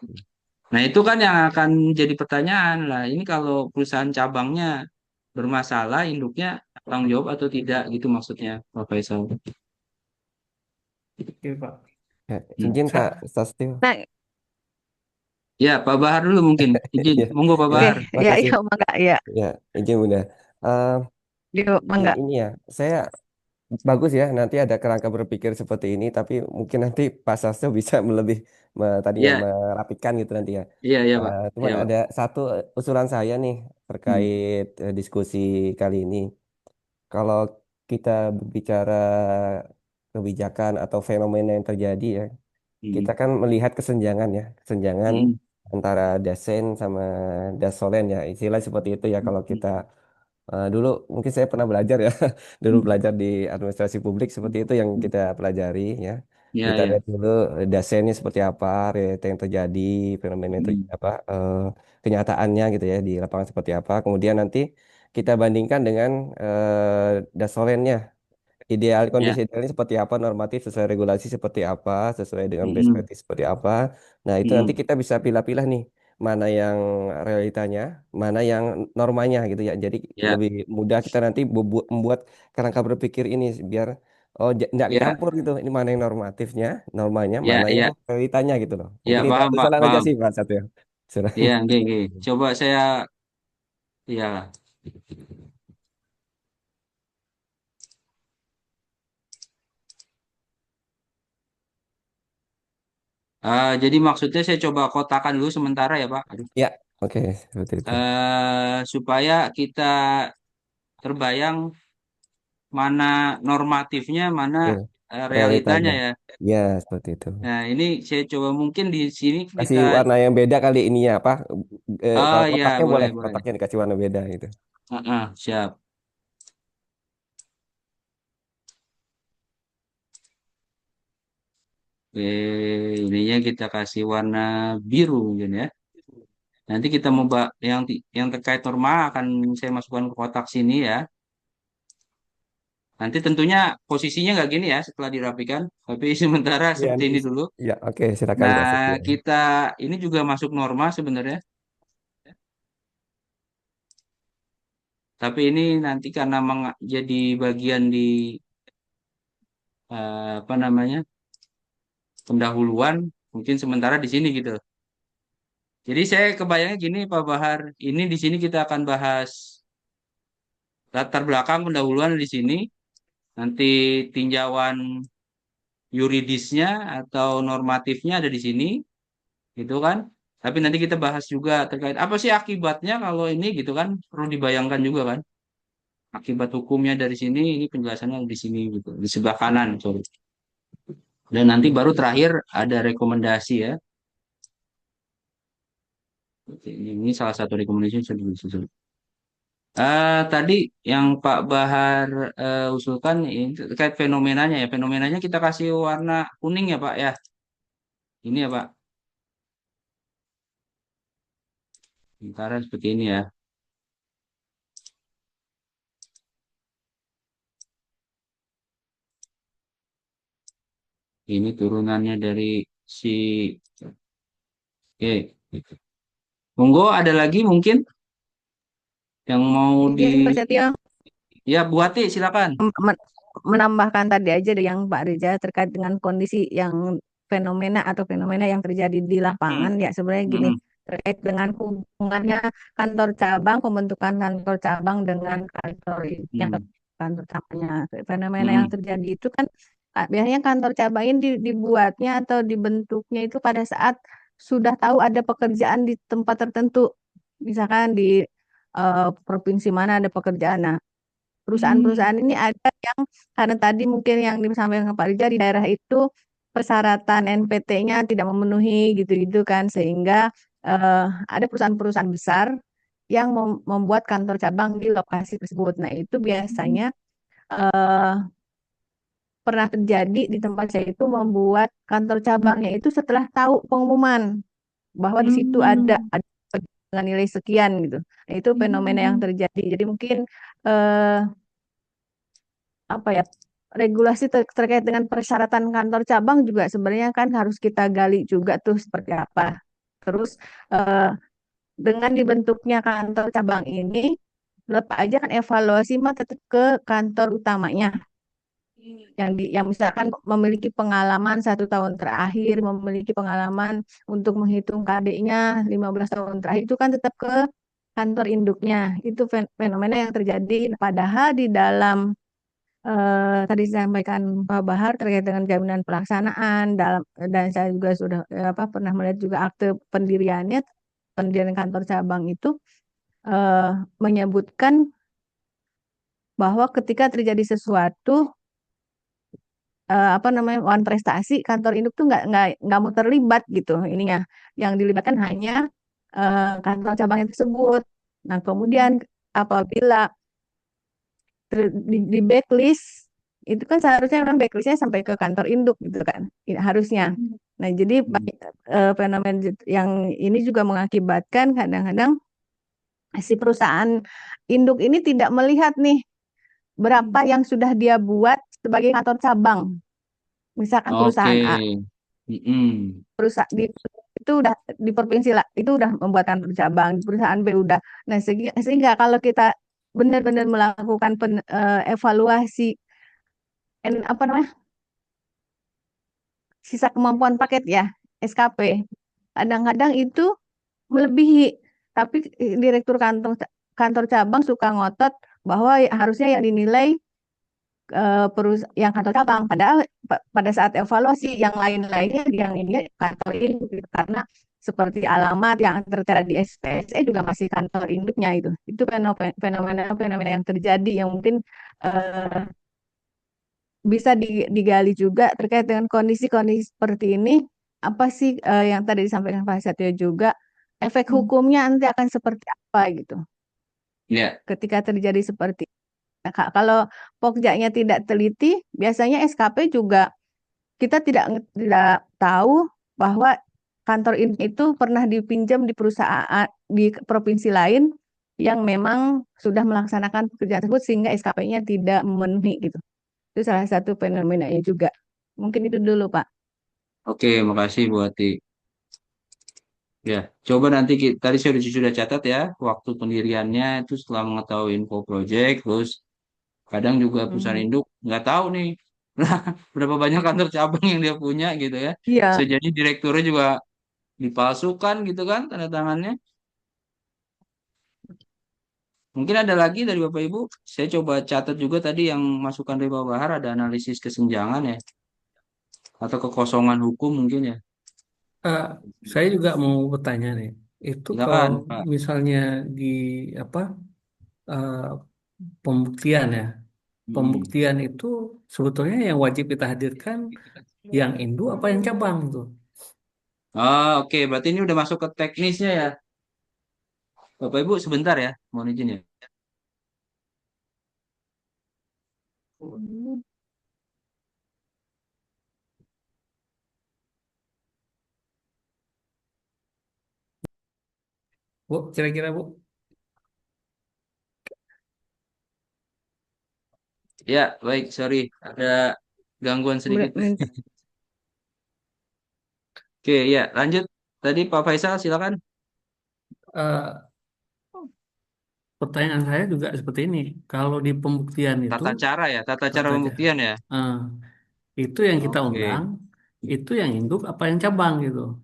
Speaker 1: Nah, itu kan yang akan jadi pertanyaan lah. Ini kalau perusahaan cabangnya bermasalah, induknya tanggung jawab atau tidak gitu maksudnya, Pak Faisal.
Speaker 2: Oke Pak.
Speaker 3: Ya,
Speaker 1: Hmm.
Speaker 3: izin Pak Sastio.
Speaker 4: Nah,
Speaker 1: Ya, Pak Bahar dulu mungkin. Izin,
Speaker 3: Ya,
Speaker 1: monggo Pak
Speaker 3: ya,
Speaker 4: oke,
Speaker 1: Bahar.
Speaker 4: ya,
Speaker 3: makasih.
Speaker 4: ya, mangga, ya,
Speaker 3: Ya, izin Bunda. Eh,
Speaker 4: yuk, mangga.
Speaker 3: ini ya, saya bagus ya. Nanti ada kerangka berpikir seperti ini, tapi mungkin nanti Pak Sastio bisa lebih tadi ya
Speaker 1: Ya,
Speaker 3: merapikan gitu nanti ya.
Speaker 1: iya, iya Pak.
Speaker 3: Cuman
Speaker 1: Iya Pak.
Speaker 3: ada satu usulan saya nih
Speaker 1: Hmm.
Speaker 3: terkait diskusi kali ini. Kalau kita berbicara kebijakan atau fenomena yang terjadi ya, kita
Speaker 1: Hmm.
Speaker 3: kan melihat kesenjangan ya, kesenjangan
Speaker 1: Hmm.
Speaker 3: antara dasen sama dasolen ya, istilah seperti itu ya kalau kita dulu mungkin saya pernah belajar ya, dulu
Speaker 1: Hmm.
Speaker 3: belajar di administrasi publik seperti itu yang
Speaker 1: Hmm.
Speaker 3: kita pelajari ya.
Speaker 1: Ya,
Speaker 3: Kita
Speaker 1: ya.
Speaker 3: lihat dulu dasennya seperti apa, realita yang terjadi, fenomena yang
Speaker 1: Hmm.
Speaker 3: kenyataannya gitu ya di lapangan seperti apa. Kemudian nanti kita bandingkan dengan dasolennya. Ideal
Speaker 1: Ya.
Speaker 3: kondisi idealnya seperti apa, normatif sesuai regulasi seperti apa, sesuai dengan best
Speaker 1: Hmm.
Speaker 3: practice seperti apa. Nah, itu nanti
Speaker 1: Hmm.
Speaker 3: kita bisa pilah-pilah nih, mana yang realitanya, mana yang normanya gitu ya. Jadi
Speaker 1: Ya.
Speaker 3: lebih mudah kita nanti membuat kerangka berpikir ini biar nggak
Speaker 1: Ya.
Speaker 3: campur gitu. Ini mana yang normatifnya, normanya,
Speaker 1: Ya.
Speaker 3: mana yang
Speaker 1: Ya.
Speaker 3: realitanya gitu loh.
Speaker 1: Ya,
Speaker 3: Mungkin itu
Speaker 1: paham Pak,
Speaker 3: usulan aja
Speaker 1: paham.
Speaker 3: sih Pak satu ya. Usulan.
Speaker 1: Iya, oke, oke. Coba saya, ya. Jadi maksudnya saya coba kotakan dulu sementara ya Pak. Aduh.
Speaker 3: Ya, oke, seperti itu.
Speaker 1: Supaya kita terbayang mana normatifnya, mana
Speaker 3: Oke,
Speaker 1: realitanya
Speaker 3: realitanya.
Speaker 1: ya.
Speaker 3: Ya, seperti itu.
Speaker 1: Nah, ini saya coba mungkin di sini
Speaker 3: Kasih
Speaker 1: kita,
Speaker 3: warna yang beda kali ini ya apa
Speaker 1: oh
Speaker 3: kalau
Speaker 1: ya
Speaker 3: kotaknya boleh
Speaker 1: boleh boleh.
Speaker 3: kotaknya dikasih warna beda gitu.
Speaker 1: Siap. Oke, ininya kita kasih warna biru mungkin ya. Nanti kita mau yang terkait norma akan saya masukkan ke kotak sini ya. Nanti tentunya posisinya nggak gini ya setelah dirapikan, tapi sementara
Speaker 3: Iya,
Speaker 1: seperti ini dulu.
Speaker 3: ya oke silakan Pak
Speaker 1: Nah,
Speaker 3: Setia.
Speaker 1: kita ini juga masuk norma sebenarnya, tapi ini nanti karena jadi bagian di apa namanya pendahuluan, mungkin sementara di sini gitu. Jadi saya kebayangnya gini Pak Bahar, ini di sini kita akan bahas latar belakang pendahuluan di sini, nanti tinjauan yuridisnya atau normatifnya ada di sini, gitu kan? Tapi nanti kita bahas juga terkait apa sih akibatnya kalau ini gitu kan, perlu dibayangkan juga kan. Akibat hukumnya dari sini, ini penjelasannya di sini gitu, di sebelah kanan, sorry. Dan nanti baru terakhir ada rekomendasi ya. Oke, ini salah satu rekomendasi yang sudah disusun. Tadi yang Pak Bahar usulkan ini terkait fenomenanya ya. Fenomenanya kita kasih warna kuning ya Pak ya. Ini ya Pak. Sementara seperti ini ya. Ini turunannya dari si. Oke. Monggo ada lagi mungkin yang mau di.
Speaker 4: Mungkin Pak Setio
Speaker 1: Ya, Bu Ati, silakan.
Speaker 4: men- menambahkan tadi aja deh yang Pak Reza terkait dengan kondisi yang fenomena atau fenomena yang terjadi di lapangan
Speaker 1: Hmm,
Speaker 4: ya sebenarnya gini
Speaker 1: hmm,
Speaker 4: terkait dengan hubungannya kantor cabang pembentukan kantor cabang dengan kantor yang
Speaker 1: hmm,
Speaker 4: kantor cabangnya fenomena yang
Speaker 1: hmm,
Speaker 4: terjadi itu kan biasanya kantor cabang ini dibuatnya atau dibentuknya itu pada saat sudah tahu ada pekerjaan di tempat tertentu misalkan di provinsi mana ada pekerjaan. Nah, perusahaan-perusahaan ini ada yang karena tadi mungkin yang disampaikan Pak Rija di daerah itu persyaratan NPT-nya tidak memenuhi gitu-gitu kan sehingga ada perusahaan-perusahaan besar yang membuat kantor cabang di lokasi tersebut. Nah, itu biasanya eh, pernah terjadi di tempat saya itu membuat kantor cabangnya itu setelah tahu pengumuman bahwa di situ ada dengan nilai sekian gitu. Nah, itu fenomena yang terjadi. Jadi mungkin eh, apa ya regulasi terkait dengan persyaratan kantor cabang juga sebenarnya kan harus kita gali juga tuh seperti apa. Terus eh, dengan dibentuknya kantor cabang ini tetap aja kan evaluasi mah tetap ke kantor utamanya yang misalkan memiliki pengalaman 1 tahun terakhir, memiliki pengalaman untuk menghitung KD-nya 15 tahun terakhir itu kan tetap ke kantor induknya. Itu fenomena yang terjadi padahal di dalam tadi disampaikan Pak Bahar terkait dengan jaminan pelaksanaan dalam dan saya juga sudah pernah melihat juga akte pendiriannya pendirian kantor cabang itu eh, menyebutkan bahwa ketika terjadi sesuatu wan prestasi kantor induk tuh nggak mau terlibat gitu ininya yang dilibatkan hanya kantor cabangnya tersebut. Nah kemudian apabila di backlist itu kan seharusnya orang backlistnya sampai ke kantor induk gitu kan harusnya. Nah jadi
Speaker 1: hmm.
Speaker 4: fenomena yang ini juga mengakibatkan kadang-kadang si perusahaan induk ini tidak melihat nih berapa yang sudah dia buat sebagai kantor cabang. Misalkan
Speaker 1: Oke.
Speaker 4: perusahaan A,
Speaker 1: Hmm,
Speaker 4: perusahaan itu udah di provinsi lah, itu udah membuat kantor cabang, di perusahaan B udah. Nah sehingga kalau kita benar-benar melakukan evaluasi apa namanya sisa kemampuan paket ya SKP kadang-kadang itu melebihi tapi direktur kantor cabang suka ngotot bahwa harusnya yang dinilai yang kantor cabang padahal pada saat evaluasi yang lain-lainnya yang ini kantor induk gitu. Karena seperti alamat yang tertera di SPSE juga masih kantor induknya itu fenomena yang terjadi yang mungkin eh, bisa digali juga terkait dengan kondisi-kondisi seperti ini. Apa sih yang tadi disampaikan Pak Satyo juga, efek hukumnya nanti akan seperti apa gitu
Speaker 1: ya.
Speaker 4: ketika terjadi seperti itu. Nah, kalau pokjanya tidak teliti, biasanya SKP juga kita tidak tahu bahwa kantor itu pernah dipinjam di perusahaan di provinsi lain yang memang sudah melaksanakan pekerjaan tersebut sehingga SKP-nya tidak memenuhi gitu. Itu salah satu fenomenanya juga. Mungkin itu dulu, Pak.
Speaker 1: Oke, makasih Bu Ati. Ya, coba nanti tadi saya sudah catat ya, waktu pendiriannya itu setelah mengetahui info project, terus kadang juga perusahaan
Speaker 4: Mhm.
Speaker 1: induk nggak tahu nih berapa banyak kantor cabang yang dia punya gitu ya.
Speaker 4: Iya,
Speaker 1: Bisa jadi direkturnya juga dipalsukan gitu kan tanda tangannya. Mungkin ada lagi dari Bapak Ibu. Saya coba catat juga tadi yang masukan dari Pak Bahar ada analisis kesenjangan ya atau kekosongan hukum mungkin ya.
Speaker 2: Eh, saya juga mau bertanya nih, itu kalau
Speaker 1: Silakan Pak.
Speaker 2: misalnya di apa eh, pembuktian ya,
Speaker 1: Hmm.
Speaker 2: pembuktian itu sebetulnya yang wajib kita hadirkan yang Indo apa yang cabang itu?
Speaker 1: Ah, oke, berarti ini udah masuk ke teknisnya ya. Bapak Ibu sebentar ya, mohon izin ya.
Speaker 2: Bu, kira-kira Bu?
Speaker 1: Ya, baik, sorry, ada gangguan sedikit. Oke, ya lanjut. Tadi Pak Faisal silakan.
Speaker 2: Eh, Pertanyaan saya juga seperti ini. Kalau di pembuktian itu,
Speaker 1: Tata cara ya, tata cara
Speaker 2: tata aja.
Speaker 1: pembuktian ya.
Speaker 2: eh, itu yang kita undang,
Speaker 1: Oke.
Speaker 2: itu yang induk apa yang cabang gitu.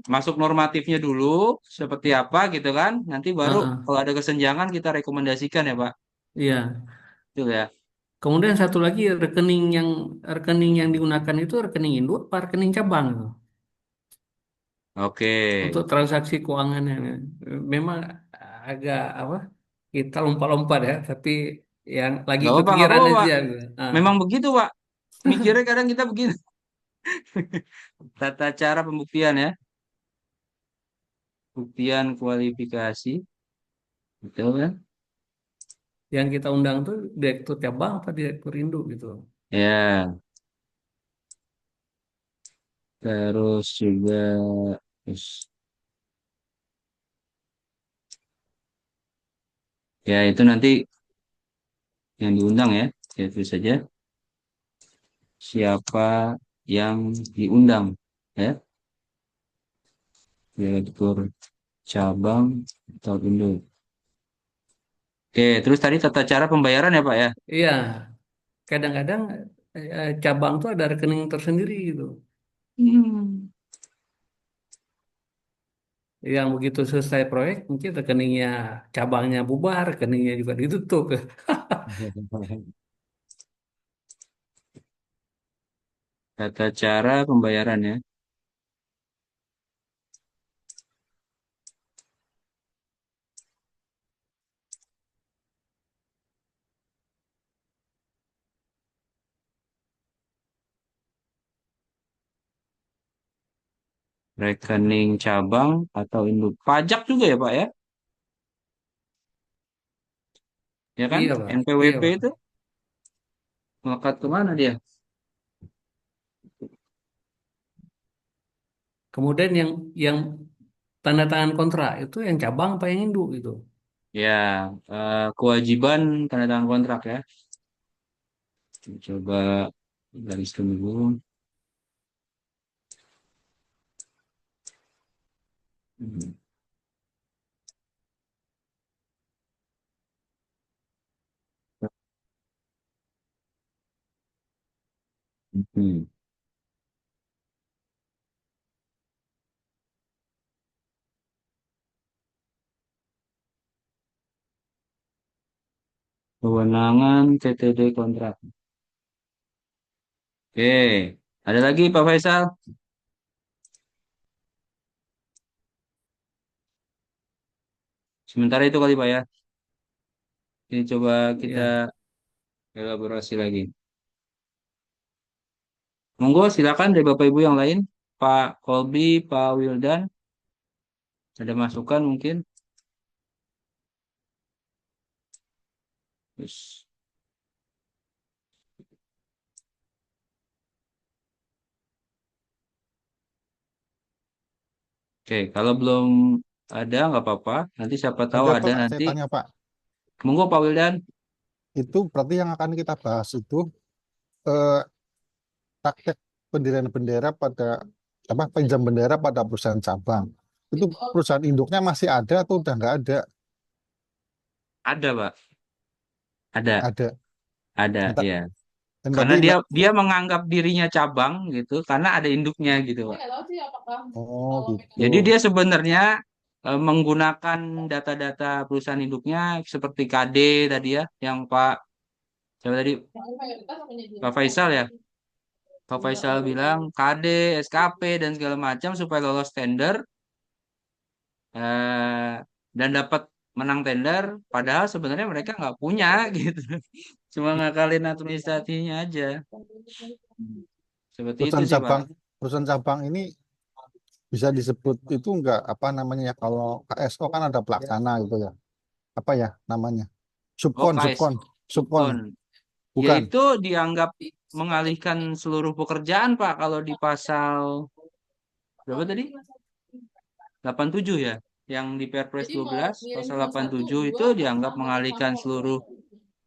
Speaker 1: Masuk normatifnya dulu seperti apa gitu kan. Nanti
Speaker 2: Eh,
Speaker 1: baru
Speaker 2: eh,
Speaker 1: kalau ada kesenjangan kita rekomendasikan ya Pak.
Speaker 2: iya.
Speaker 1: Betul ya.
Speaker 2: Kemudian satu lagi rekening yang digunakan itu rekening induk apa rekening cabang gitu.
Speaker 1: Oke.
Speaker 2: Untuk transaksi keuangannya. Memang agak apa? Kita lompat-lompat ya, tapi yang lagi
Speaker 1: Nggak
Speaker 2: kepikiran
Speaker 1: apa-apa Pak.
Speaker 2: aja gitu.
Speaker 1: Memang begitu Pak. Mikirnya kadang kita begini. Tata cara pembuktian ya. Buktian kualifikasi. Betul kan?
Speaker 2: Yang kita undang tuh direktur cabang apa direktur induk gitu.
Speaker 1: Ya. Terus juga. Terus, ya itu nanti yang diundang ya. Ya, itu saja. Siapa yang diundang ya. Direktur cabang atau induk. Oke, terus tadi tata cara pembayaran ya Pak ya?
Speaker 2: Iya, kadang-kadang cabang tuh ada rekening tersendiri gitu.
Speaker 1: Hmm.
Speaker 2: Yang begitu selesai proyek, mungkin rekeningnya cabangnya bubar, rekeningnya juga ditutup.
Speaker 1: Tata cara pembayaran ya. Rekening cabang atau induk. Pajak juga ya Pak ya? Ya kan?
Speaker 2: Iya, Pak. Iya,
Speaker 1: NPWP
Speaker 2: Pak.
Speaker 1: itu melekat kemana dia?
Speaker 2: Kemudian yang tanda tangan kontrak itu yang cabang apa yang induk gitu.
Speaker 1: Ya, kewajiban tanda tangan kontrak ya. Coba garis dulu. Hmm. Hmm. Kewenangan TTD kontrak. Oke, ada lagi Pak Faisal? Sementara itu kali Pak ya. Ini coba kita
Speaker 2: Ya,
Speaker 1: elaborasi lagi. Monggo silakan dari Bapak Ibu yang lain. Pak Kolbi, Pak Wildan, ada masukan mungkin? Terus, oke, kalau belum ada nggak apa-apa. Nanti siapa tahu
Speaker 6: Ada
Speaker 1: ada
Speaker 6: Pak, saya
Speaker 1: nanti.
Speaker 6: tanya Pak,
Speaker 1: Monggo Pak Wildan.
Speaker 6: itu berarti yang akan kita bahas itu eh, praktek pendirian bendera pada apa pinjam bendera pada perusahaan cabang. Itu perusahaan induknya masih ada atau udah nggak ada?
Speaker 1: Ada Pak, ada,
Speaker 6: Ada.
Speaker 1: ada
Speaker 6: Dan, ta-
Speaker 1: ya.
Speaker 6: dan
Speaker 1: Karena
Speaker 6: tadi
Speaker 1: dia
Speaker 6: Mbak,
Speaker 1: dia menganggap dirinya cabang gitu, karena ada induknya gitu Pak.
Speaker 6: oh gitu.
Speaker 1: Jadi dia sebenarnya menggunakan data-data perusahaan induknya seperti KD tadi ya, yang Pak siapa tadi Pak Faisal ya. Pak Faisal bilang KD, SKP dan segala macam supaya lolos tender eh, dan dapat menang tender. Padahal sebenarnya mereka nggak punya gitu, cuma ngakalin administrasinya aja. Seperti itu
Speaker 6: Perusahaan
Speaker 1: sih Pak.
Speaker 6: cabang perusahaan cabang ini bisa disebut itu enggak apa namanya ya kalau KSO kan ada pelaksana gitu ya. Apa ya namanya?
Speaker 1: Oh
Speaker 6: Subkon,
Speaker 1: KS,
Speaker 6: subkon, subkon.
Speaker 1: Subkon,
Speaker 6: Bukan.
Speaker 1: yaitu dianggap mengalihkan seluruh pekerjaan Pak kalau di pasal berapa tadi? 87 ya. Yang di Perpres 12 pasal 87 itu dianggap mengalihkan seluruh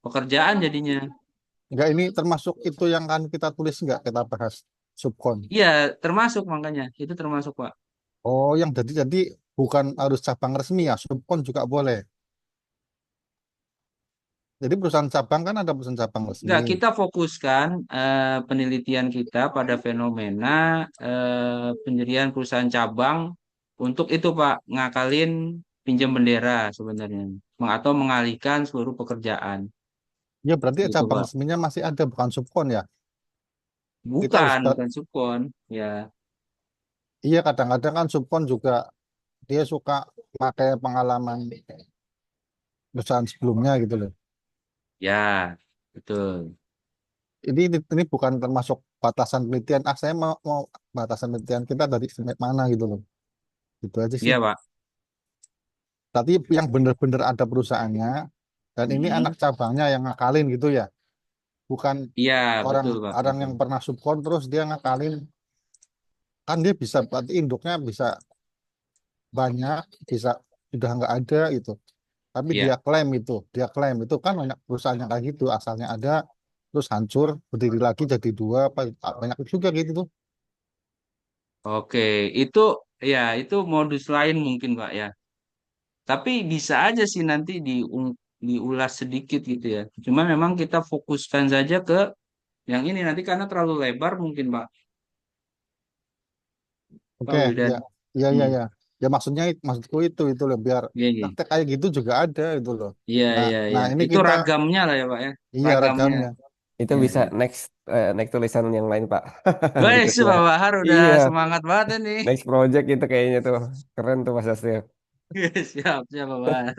Speaker 1: pekerjaan jadinya.
Speaker 6: Enggak ini termasuk itu yang kan kita tulis enggak kita bahas. subkon.
Speaker 1: Iya, termasuk makanya. Itu termasuk, Pak.
Speaker 6: Oh, yang jadi bukan harus cabang resmi ya, subkon juga boleh. Jadi perusahaan cabang kan ada perusahaan cabang resmi.
Speaker 1: Enggak, kita fokuskan penelitian kita pada fenomena pendirian perusahaan cabang untuk itu, Pak, ngakalin pinjam bendera sebenarnya. Atau mengalihkan seluruh pekerjaan.
Speaker 6: Ya berarti
Speaker 1: Gitu,
Speaker 6: cabang
Speaker 1: Pak.
Speaker 6: resminya masih ada, bukan subkon ya. Kita harus,
Speaker 1: Bukan subkon. Ya,
Speaker 6: iya kadang-kadang kan subkon juga dia suka pakai pengalaman perusahaan sebelumnya gitu loh.
Speaker 1: ya, betul.
Speaker 6: Ini bukan termasuk batasan penelitian. Ah, saya mau batasan penelitian kita dari estimate mana gitu loh. Gitu aja sih.
Speaker 1: Iya, Pak.
Speaker 6: Tapi yang benar-benar ada perusahaannya dan ini anak
Speaker 1: Hmm.
Speaker 6: cabangnya yang ngakalin gitu ya. Bukan
Speaker 1: Iya,
Speaker 6: orang
Speaker 1: betul, Pak.
Speaker 6: orang
Speaker 1: Betul.
Speaker 6: yang pernah subkon terus dia ngakalin, kan dia bisa berarti induknya bisa banyak, bisa sudah nggak ada itu. Tapi
Speaker 1: Iya.
Speaker 6: dia klaim itu kan banyak perusahaan yang kayak gitu asalnya ada terus hancur berdiri lagi jadi dua apa banyak juga gitu tuh.
Speaker 1: Oke, itu ya itu modus lain mungkin, Pak, ya. Tapi bisa aja sih nanti diulas sedikit gitu ya. Cuma memang kita fokuskan saja ke yang ini nanti karena terlalu lebar mungkin, Pak.
Speaker 6: Oke,
Speaker 1: Pak
Speaker 6: ya,
Speaker 1: Wildan.
Speaker 6: ya, ya,
Speaker 1: Hmm,
Speaker 6: ya. Ya maksudnya maksudku itu loh biar
Speaker 1: iya, iya.
Speaker 6: praktek kayak gitu juga ada itu loh.
Speaker 1: Iya,
Speaker 6: Nah,
Speaker 1: iya,
Speaker 6: nah
Speaker 1: iya.
Speaker 6: ini
Speaker 1: Itu
Speaker 6: kita
Speaker 1: ragamnya lah ya, Pak, ya.
Speaker 6: iya
Speaker 1: Ragamnya.
Speaker 6: ragamnya.
Speaker 3: Itu
Speaker 1: Ya,
Speaker 3: bisa
Speaker 1: ya.
Speaker 3: next tulisan yang lain, Pak.
Speaker 1: Wes,
Speaker 3: Berikutnya.
Speaker 1: Pak Bahar udah
Speaker 3: Iya,
Speaker 1: semangat banget ini.
Speaker 3: next project itu kayaknya tuh keren tuh Mas Astrid.
Speaker 1: Siap, siap, Pak Bahar.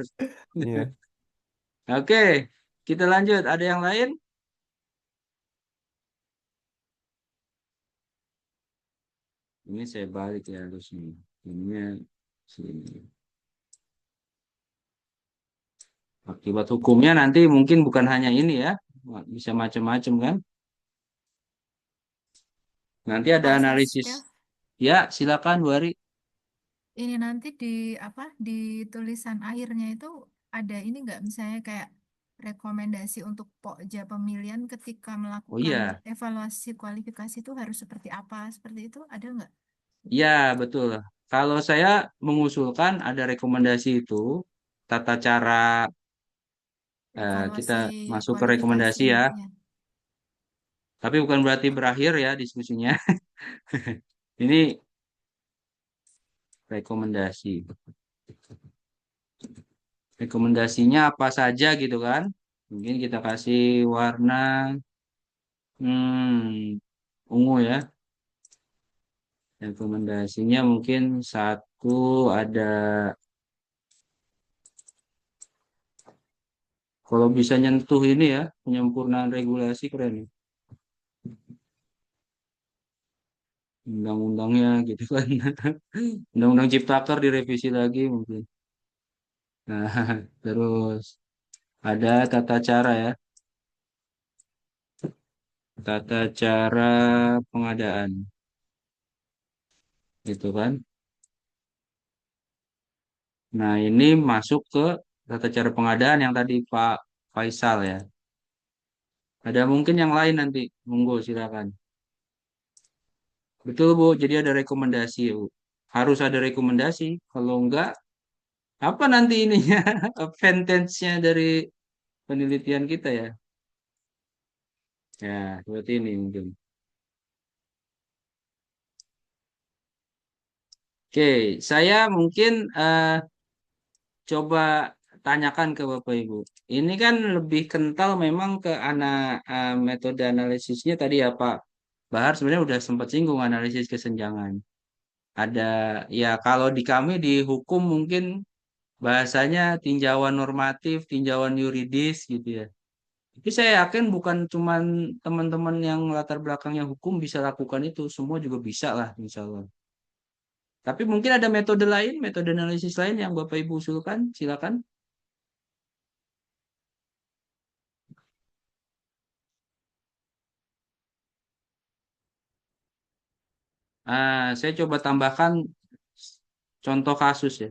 Speaker 3: Iya.
Speaker 1: Oke, kita lanjut. Ada yang lain? Ini saya balik ya harusnya. Ininya sini. Akibat hukumnya nanti mungkin bukan hanya ini ya, bisa macam-macam kan. Nanti ada
Speaker 5: Pak
Speaker 1: analisis.
Speaker 5: Saskia,
Speaker 1: Ya, silakan Bu Ari.
Speaker 5: ini nanti di apa di tulisan akhirnya itu ada ini nggak misalnya kayak rekomendasi untuk pokja pemilihan ketika
Speaker 1: Oh
Speaker 5: melakukan
Speaker 1: iya,
Speaker 5: evaluasi kualifikasi itu harus seperti apa? Seperti itu ada nggak?
Speaker 1: ya betul. Kalau saya mengusulkan ada rekomendasi itu, tata cara kita
Speaker 5: Evaluasi
Speaker 1: masuk ke rekomendasi
Speaker 5: kualifikasi
Speaker 1: ya.
Speaker 5: ya.
Speaker 1: Tapi bukan berarti berakhir ya diskusinya. Ini rekomendasi. Rekomendasinya apa saja gitu kan? Mungkin kita kasih warna ungu ya. Rekomendasinya mungkin satu ada kalau bisa nyentuh ini ya penyempurnaan regulasi keren ya. Undang-undangnya gitu kan. Undang-undang Ciptaker direvisi lagi mungkin. Nah, terus ada tata cara ya, tata cara pengadaan gitu kan. Nah, ini masuk ke tata cara pengadaan yang tadi Pak Faisal ya. Ada mungkin yang lain nanti, monggo silakan. Betul Bu, jadi ada rekomendasi Bu. Harus ada rekomendasi. Kalau enggak, apa nanti ininya advantage-nya dari penelitian kita ya? Ya, seperti ini mungkin. Oke, saya mungkin coba tanyakan ke Bapak Ibu. Ini kan lebih kental memang ke metode analisisnya tadi ya Pak Bahar sebenarnya udah sempat singgung analisis kesenjangan. Ada ya kalau di kami di hukum mungkin bahasanya tinjauan normatif, tinjauan yuridis gitu ya. Tapi saya yakin bukan cuman teman-teman yang latar belakangnya hukum bisa lakukan itu, semua juga bisa lah insya Allah. Tapi mungkin ada metode lain, metode analisis lain yang Bapak Ibu usulkan, silakan. Saya coba tambahkan contoh kasus ya,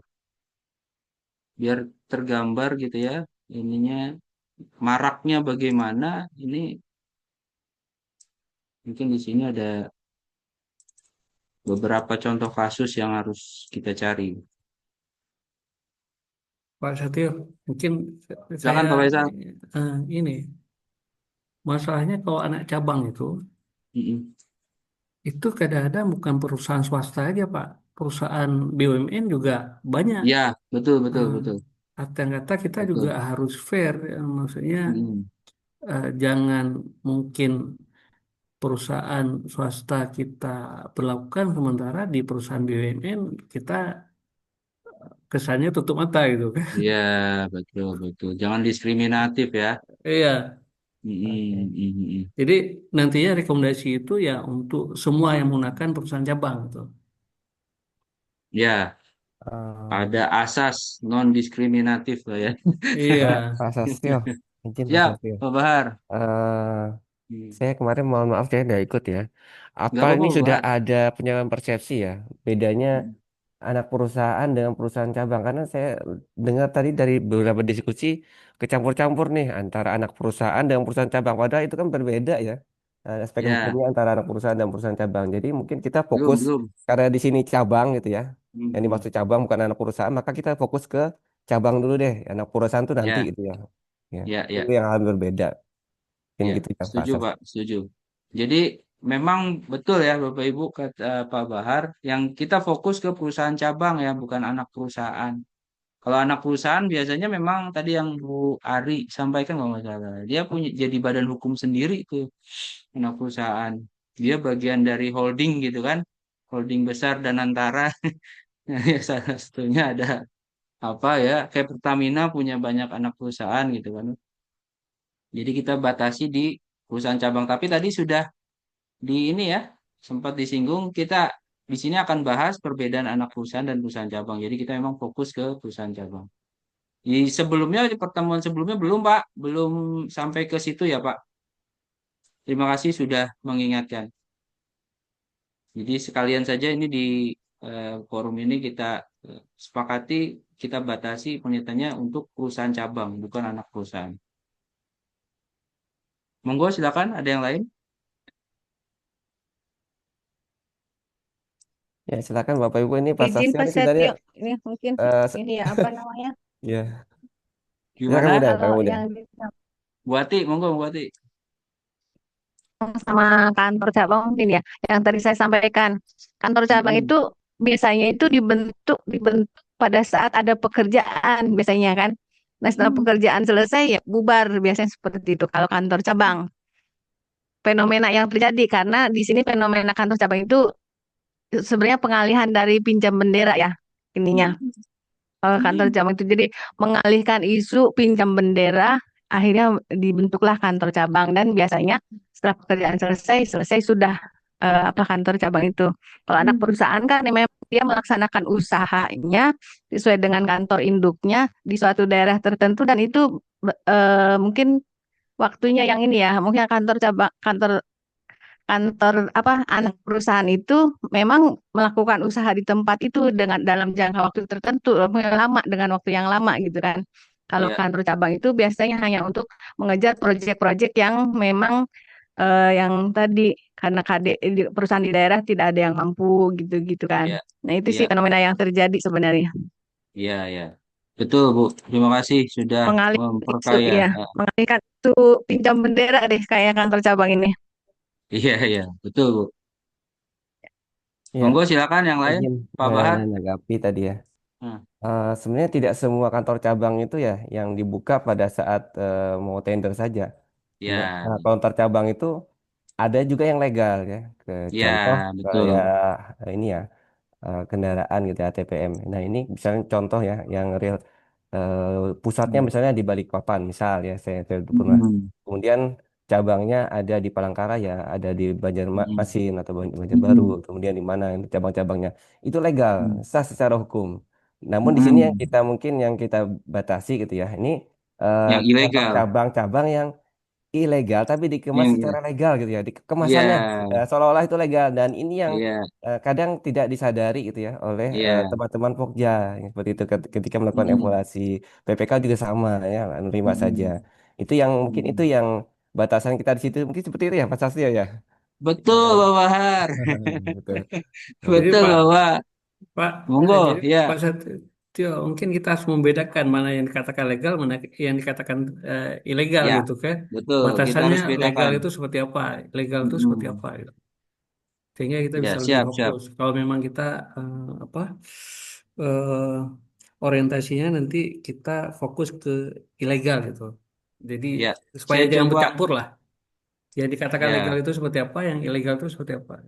Speaker 1: biar tergambar gitu ya. Ininya maraknya bagaimana? Ini mungkin di sini ada beberapa contoh kasus yang harus kita cari.
Speaker 2: Pak Satyo, mungkin saya
Speaker 1: Silakan Pak Faisal.
Speaker 2: ini masalahnya kalau anak cabang
Speaker 1: Mm-mm.
Speaker 2: itu kadang-kadang bukan perusahaan swasta aja Pak, perusahaan BUMN juga banyak.
Speaker 1: Ya, betul, betul,
Speaker 2: Eh,
Speaker 1: betul,
Speaker 2: Kata-kata kita juga
Speaker 1: betul.
Speaker 2: harus fair, ya. Maksudnya
Speaker 1: Mm-mm.
Speaker 2: jangan mungkin perusahaan swasta kita berlakukan sementara di perusahaan BUMN kita kesannya tutup mata gitu kan.
Speaker 1: Iya, betul, betul. Jangan diskriminatif ya.
Speaker 2: Iya,
Speaker 1: Mm-mm,
Speaker 3: Oke.
Speaker 1: mm-mm.
Speaker 2: jadi nantinya rekomendasi itu ya untuk semua yang menggunakan perusahaan cabang gitu.
Speaker 1: Ya,
Speaker 3: Eh,
Speaker 1: ada asas non diskriminatif lah ya.
Speaker 2: Iya,
Speaker 3: Pak Sastio, izin Pak
Speaker 1: Siap,
Speaker 3: Sastio.
Speaker 1: Pak Bahar.
Speaker 3: Eh,
Speaker 1: Hmm.
Speaker 3: saya kemarin mohon maaf saya nggak ikut ya. Apa
Speaker 1: Nggak apa-apa,
Speaker 3: ini
Speaker 1: Pak
Speaker 3: sudah
Speaker 1: Bahar.
Speaker 3: ada penyamaan persepsi ya? Bedanya anak perusahaan dengan perusahaan cabang karena saya dengar tadi dari beberapa diskusi kecampur-campur nih antara anak perusahaan dengan perusahaan cabang padahal itu kan berbeda ya aspek
Speaker 1: Ya,
Speaker 3: hukumnya antara anak perusahaan dan perusahaan cabang jadi mungkin kita
Speaker 1: belum,
Speaker 3: fokus
Speaker 1: belum.
Speaker 3: karena di sini cabang gitu ya yang
Speaker 1: Hmm.
Speaker 3: dimaksud cabang bukan anak perusahaan maka kita fokus ke cabang dulu deh anak perusahaan tuh nanti
Speaker 1: Ya,
Speaker 3: gitu ya ya
Speaker 1: ya,
Speaker 3: itu
Speaker 1: ya.
Speaker 3: yang hal berbeda mungkin
Speaker 1: Ya,
Speaker 3: gitu ya Pak
Speaker 1: setuju
Speaker 3: Sas.
Speaker 1: Pak, setuju. Jadi memang betul ya Bapak Ibu kata Pak Bahar, yang kita fokus ke perusahaan cabang ya, bukan anak perusahaan. Kalau anak perusahaan biasanya memang tadi yang Bu Ari sampaikan kalau nggak salah, dia punya jadi badan hukum sendiri tuh anak perusahaan. Dia bagian dari holding gitu kan, holding besar dan antara. Ya, salah satunya ada apa ya, kayak Pertamina punya banyak anak perusahaan gitu kan. Jadi kita batasi di perusahaan cabang. Tapi tadi sudah di ini ya, sempat disinggung kita di sini akan bahas perbedaan anak perusahaan dan perusahaan cabang. Jadi kita memang fokus ke perusahaan cabang. Di pertemuan sebelumnya belum Pak, belum sampai ke situ ya Pak. Terima kasih sudah mengingatkan. Jadi sekalian saja ini di forum ini kita sepakati kita batasi penelitiannya untuk perusahaan cabang, bukan anak perusahaan. Monggo silakan, ada yang lain?
Speaker 3: Ya silakan Bapak Ibu ini Pak
Speaker 4: Izin
Speaker 3: Sasio
Speaker 4: Pak
Speaker 3: ini sebenarnya
Speaker 4: Setio, ini mungkin
Speaker 3: eh, se-
Speaker 4: ini ya apa namanya?
Speaker 3: ya silakan
Speaker 1: Gimana?
Speaker 3: mudah
Speaker 4: Kalau
Speaker 3: Kang mudah.
Speaker 4: yang
Speaker 1: Buati, monggo Buati.
Speaker 4: sama kantor cabang mungkin ya, yang tadi saya sampaikan, kantor cabang
Speaker 1: Mm-mm.
Speaker 4: itu biasanya itu dibentuk pada saat ada pekerjaan biasanya kan. Nah setelah pekerjaan selesai ya bubar biasanya seperti itu kalau kantor cabang. Fenomena yang terjadi karena di sini fenomena kantor cabang itu sebenarnya pengalihan dari pinjam bendera ya ininya. Kantor cabang itu jadi mengalihkan isu pinjam bendera akhirnya dibentuklah kantor cabang dan biasanya setelah pekerjaan selesai sudah apa kantor cabang itu. Kalau anak perusahaan kan memang dia melaksanakan usahanya sesuai dengan kantor induknya di suatu daerah tertentu dan itu mungkin waktunya yang ini ya mungkin kantor cabang kantor apa anak perusahaan itu memang melakukan usaha di tempat itu dengan dalam jangka waktu tertentu lama dengan waktu yang lama gitu kan. Kalau
Speaker 1: Ya,
Speaker 4: kantor cabang itu biasanya hanya untuk mengejar proyek-proyek yang memang yang tadi karena di perusahaan di daerah tidak ada yang mampu gitu-gitu kan.
Speaker 1: ya,
Speaker 4: Nah, itu sih
Speaker 1: ya,
Speaker 4: fenomena yang terjadi sebenarnya.
Speaker 1: ya, ya. Betul Bu, terima kasih sudah
Speaker 4: Mengalih isu
Speaker 1: memperkaya.
Speaker 4: ya, mengalihkan isu pinjam bendera deh kayak kantor cabang ini.
Speaker 1: Iya, iya, betul Bu.
Speaker 3: Ya
Speaker 1: Monggo silakan yang lain,
Speaker 3: izin
Speaker 1: Pak Bahar.
Speaker 3: menanggapi tadi ya.
Speaker 1: Nah,
Speaker 3: Sebenarnya tidak semua kantor cabang itu ya yang dibuka pada saat mau tender saja.
Speaker 1: ya,
Speaker 3: Kantor cabang itu ada juga yang legal ya. Contoh
Speaker 1: ya,
Speaker 3: kayak
Speaker 1: betul.
Speaker 3: ini ya kendaraan gitu ya, ATPM. Nah ini misalnya contoh ya yang real pusatnya
Speaker 1: Hmm.
Speaker 3: misalnya di Balikpapan misal ya saya pernah.
Speaker 1: Hmm.
Speaker 3: Kemudian cabangnya ada di Palangkaraya, ada di
Speaker 1: Hmm.
Speaker 3: Banjarmasin atau Banjarbaru,
Speaker 1: Hmm.
Speaker 3: kemudian di mana cabang-cabangnya itu legal sah secara hukum. Namun di sini yang
Speaker 1: Hmm.
Speaker 3: kita mungkin yang kita batasi gitu ya. Ini
Speaker 1: Yang ilegal.
Speaker 3: cabang-cabang yang ilegal tapi dikemas
Speaker 1: Yang,
Speaker 3: secara legal gitu ya. Kemasannya
Speaker 1: ya,
Speaker 3: seolah-olah itu legal dan ini yang
Speaker 1: ya,
Speaker 3: kadang tidak disadari gitu ya oleh
Speaker 1: ya.
Speaker 3: teman-teman Pokja yang seperti itu ketika melakukan
Speaker 1: Hmm.
Speaker 3: evaluasi PPK juga sama ya menerima saja.
Speaker 1: Hmm.
Speaker 3: Itu yang mungkin itu
Speaker 1: Hmm.
Speaker 3: yang batasan kita di situ mungkin seperti itu ya Pak Sastio ya.
Speaker 1: Betul, Pak Bahar.
Speaker 3: Betul.
Speaker 2: Jadi
Speaker 1: Betul,
Speaker 2: Pak,
Speaker 1: Bapak.
Speaker 2: Pak, jadi
Speaker 1: Monggo, ya.
Speaker 2: Pak Satrio, mungkin kita harus membedakan mana yang dikatakan legal, mana yang dikatakan ilegal
Speaker 1: Ya,
Speaker 2: gitu kan.
Speaker 1: betul. Kita
Speaker 2: Batasannya
Speaker 1: harus
Speaker 2: legal
Speaker 1: bedakan.
Speaker 2: itu seperti apa, legal itu seperti
Speaker 1: Mm-mm.
Speaker 2: apa gitu. Sehingga kita
Speaker 1: Ya,
Speaker 2: bisa lebih
Speaker 1: siap, siap.
Speaker 2: fokus. Kalau memang kita apa eh, orientasinya nanti kita fokus ke ilegal gitu. Jadi
Speaker 1: Ya,
Speaker 2: supaya
Speaker 1: saya
Speaker 2: jangan
Speaker 1: coba.
Speaker 2: bercampur lah. Yang dikatakan legal
Speaker 1: Ya,
Speaker 2: itu seperti apa, yang ilegal itu seperti apa.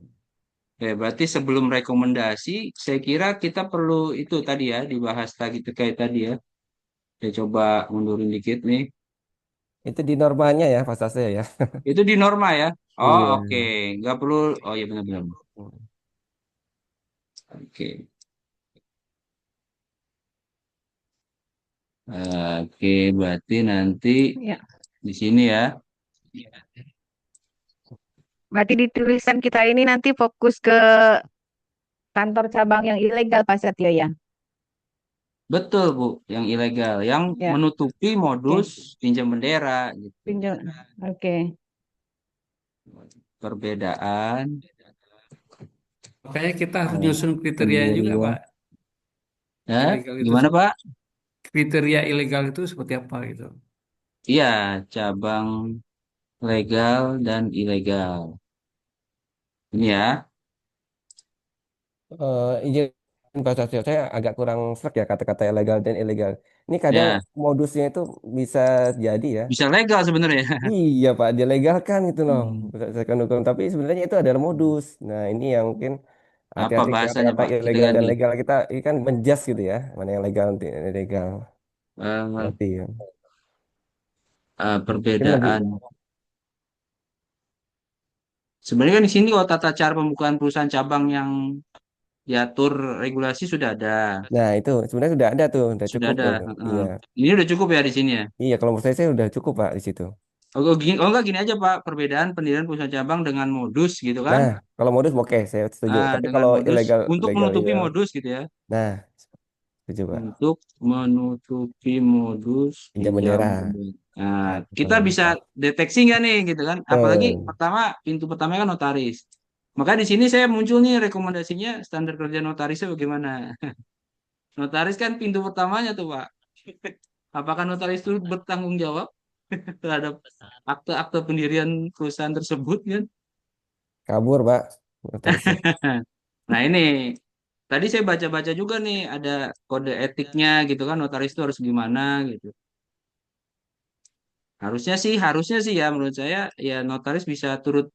Speaker 1: berarti sebelum rekomendasi, saya kira kita perlu itu tadi ya, dibahas tadi terkait tadi ya. Saya coba mundurin dikit nih.
Speaker 3: Itu di normanya ya pasase ya.
Speaker 1: Itu di norma ya. Oh,
Speaker 3: Iya.
Speaker 1: oke. Nggak perlu. Oh, iya benar-benar. Oke. Oke, berarti nanti
Speaker 4: Ya,
Speaker 1: di sini ya.
Speaker 4: berarti di tulisan kita ini nanti fokus ke kantor cabang yang ilegal Pak Setio ya.
Speaker 1: Betul, Bu, yang ilegal, yang
Speaker 4: Ya,
Speaker 1: menutupi modus
Speaker 4: oke.
Speaker 1: pinjam bendera gitu.
Speaker 4: Pinjam. Oke.
Speaker 1: Perbedaan
Speaker 2: Makanya kita harus
Speaker 1: eh,
Speaker 2: nyusun kriteria juga,
Speaker 1: pendirian.
Speaker 2: Pak.
Speaker 1: Ya,
Speaker 2: Ilegal itu
Speaker 1: gimana, Pak?
Speaker 2: kriteria ilegal itu seperti apa gitu.
Speaker 1: Iya, cabang legal dan ilegal. Ini ya.
Speaker 3: Izin Pak Sasio, saya agak kurang serak ya kata-kata legal dan ilegal. Ini kadang
Speaker 1: Ya,
Speaker 3: modusnya itu bisa jadi ya.
Speaker 1: bisa legal sebenarnya.
Speaker 3: Iya Pak, dia legalkan gitu loh,
Speaker 1: Hmm.
Speaker 3: berdasarkan hukum. Tapi sebenarnya itu adalah modus. Nah ini yang mungkin
Speaker 1: Apa
Speaker 3: hati-hati
Speaker 1: bahasanya,
Speaker 3: kata-kata
Speaker 1: Pak? Kita
Speaker 3: ilegal dan
Speaker 1: ganti.
Speaker 3: legal kita ini kan menjas gitu ya, mana yang legal nanti ilegal.
Speaker 1: Eh,
Speaker 3: Berarti ya. Mungkin lebih.
Speaker 1: Perbedaan. Sebenarnya kan di sini kalau tata cara pembukaan perusahaan cabang yang diatur regulasi sudah ada.
Speaker 3: Nah itu sebenarnya sudah ada tuh, udah
Speaker 1: Sudah
Speaker 3: cukup
Speaker 1: ada.
Speaker 3: tuh.
Speaker 1: Heeh.
Speaker 3: Iya,
Speaker 1: Ini udah cukup ya di sini ya.
Speaker 3: iya kalau menurut saya udah cukup Pak di situ.
Speaker 1: Oh, enggak gini aja Pak, perbedaan pendirian perusahaan cabang dengan modus gitu kan?
Speaker 3: Nah kalau modus oke, saya setuju.
Speaker 1: Ah,
Speaker 3: Tapi
Speaker 1: dengan
Speaker 3: kalau
Speaker 1: modus
Speaker 3: ilegal,
Speaker 1: untuk
Speaker 3: legal
Speaker 1: menutupi
Speaker 3: iya.
Speaker 1: modus gitu ya.
Speaker 3: Nah setuju Pak.
Speaker 1: Untuk menutupi modus
Speaker 3: Pinjam
Speaker 1: pinjam
Speaker 3: bendera.
Speaker 1: bendera. Nah, kita
Speaker 3: Betul.
Speaker 1: bisa deteksi nggak nih gitu kan? Apalagi
Speaker 3: Betul.
Speaker 1: pertama pintu pertama kan notaris. Maka di sini saya muncul nih rekomendasinya standar kerja notarisnya bagaimana? Notaris kan pintu pertamanya tuh Pak. Apakah notaris itu bertanggung jawab terhadap akte-akte pendirian perusahaan tersebut kan?
Speaker 3: Kabur Pak. Notarisnya.
Speaker 1: Nah ini tadi saya baca-baca juga nih ada kode etiknya gitu kan notaris itu harus gimana gitu. Harusnya sih ya menurut saya ya notaris bisa turut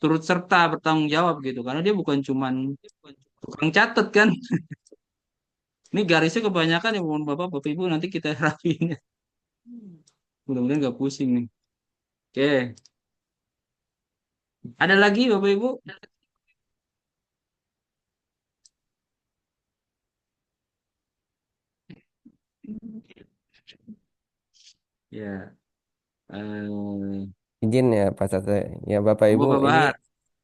Speaker 1: turut serta bertanggung jawab gitu karena dia bukan cuman tukang catat kan. Ini garisnya kebanyakan ya mohon Bapak Bapak Ibu nanti kita rapiin ya. Mudah-mudahan nggak pusing nih. Oke, ada lagi Bapak Ibu? Ya,
Speaker 3: Izin ya Pak Sase. Ya Bapak Ibu
Speaker 1: Bapak
Speaker 3: ini
Speaker 1: Bahar,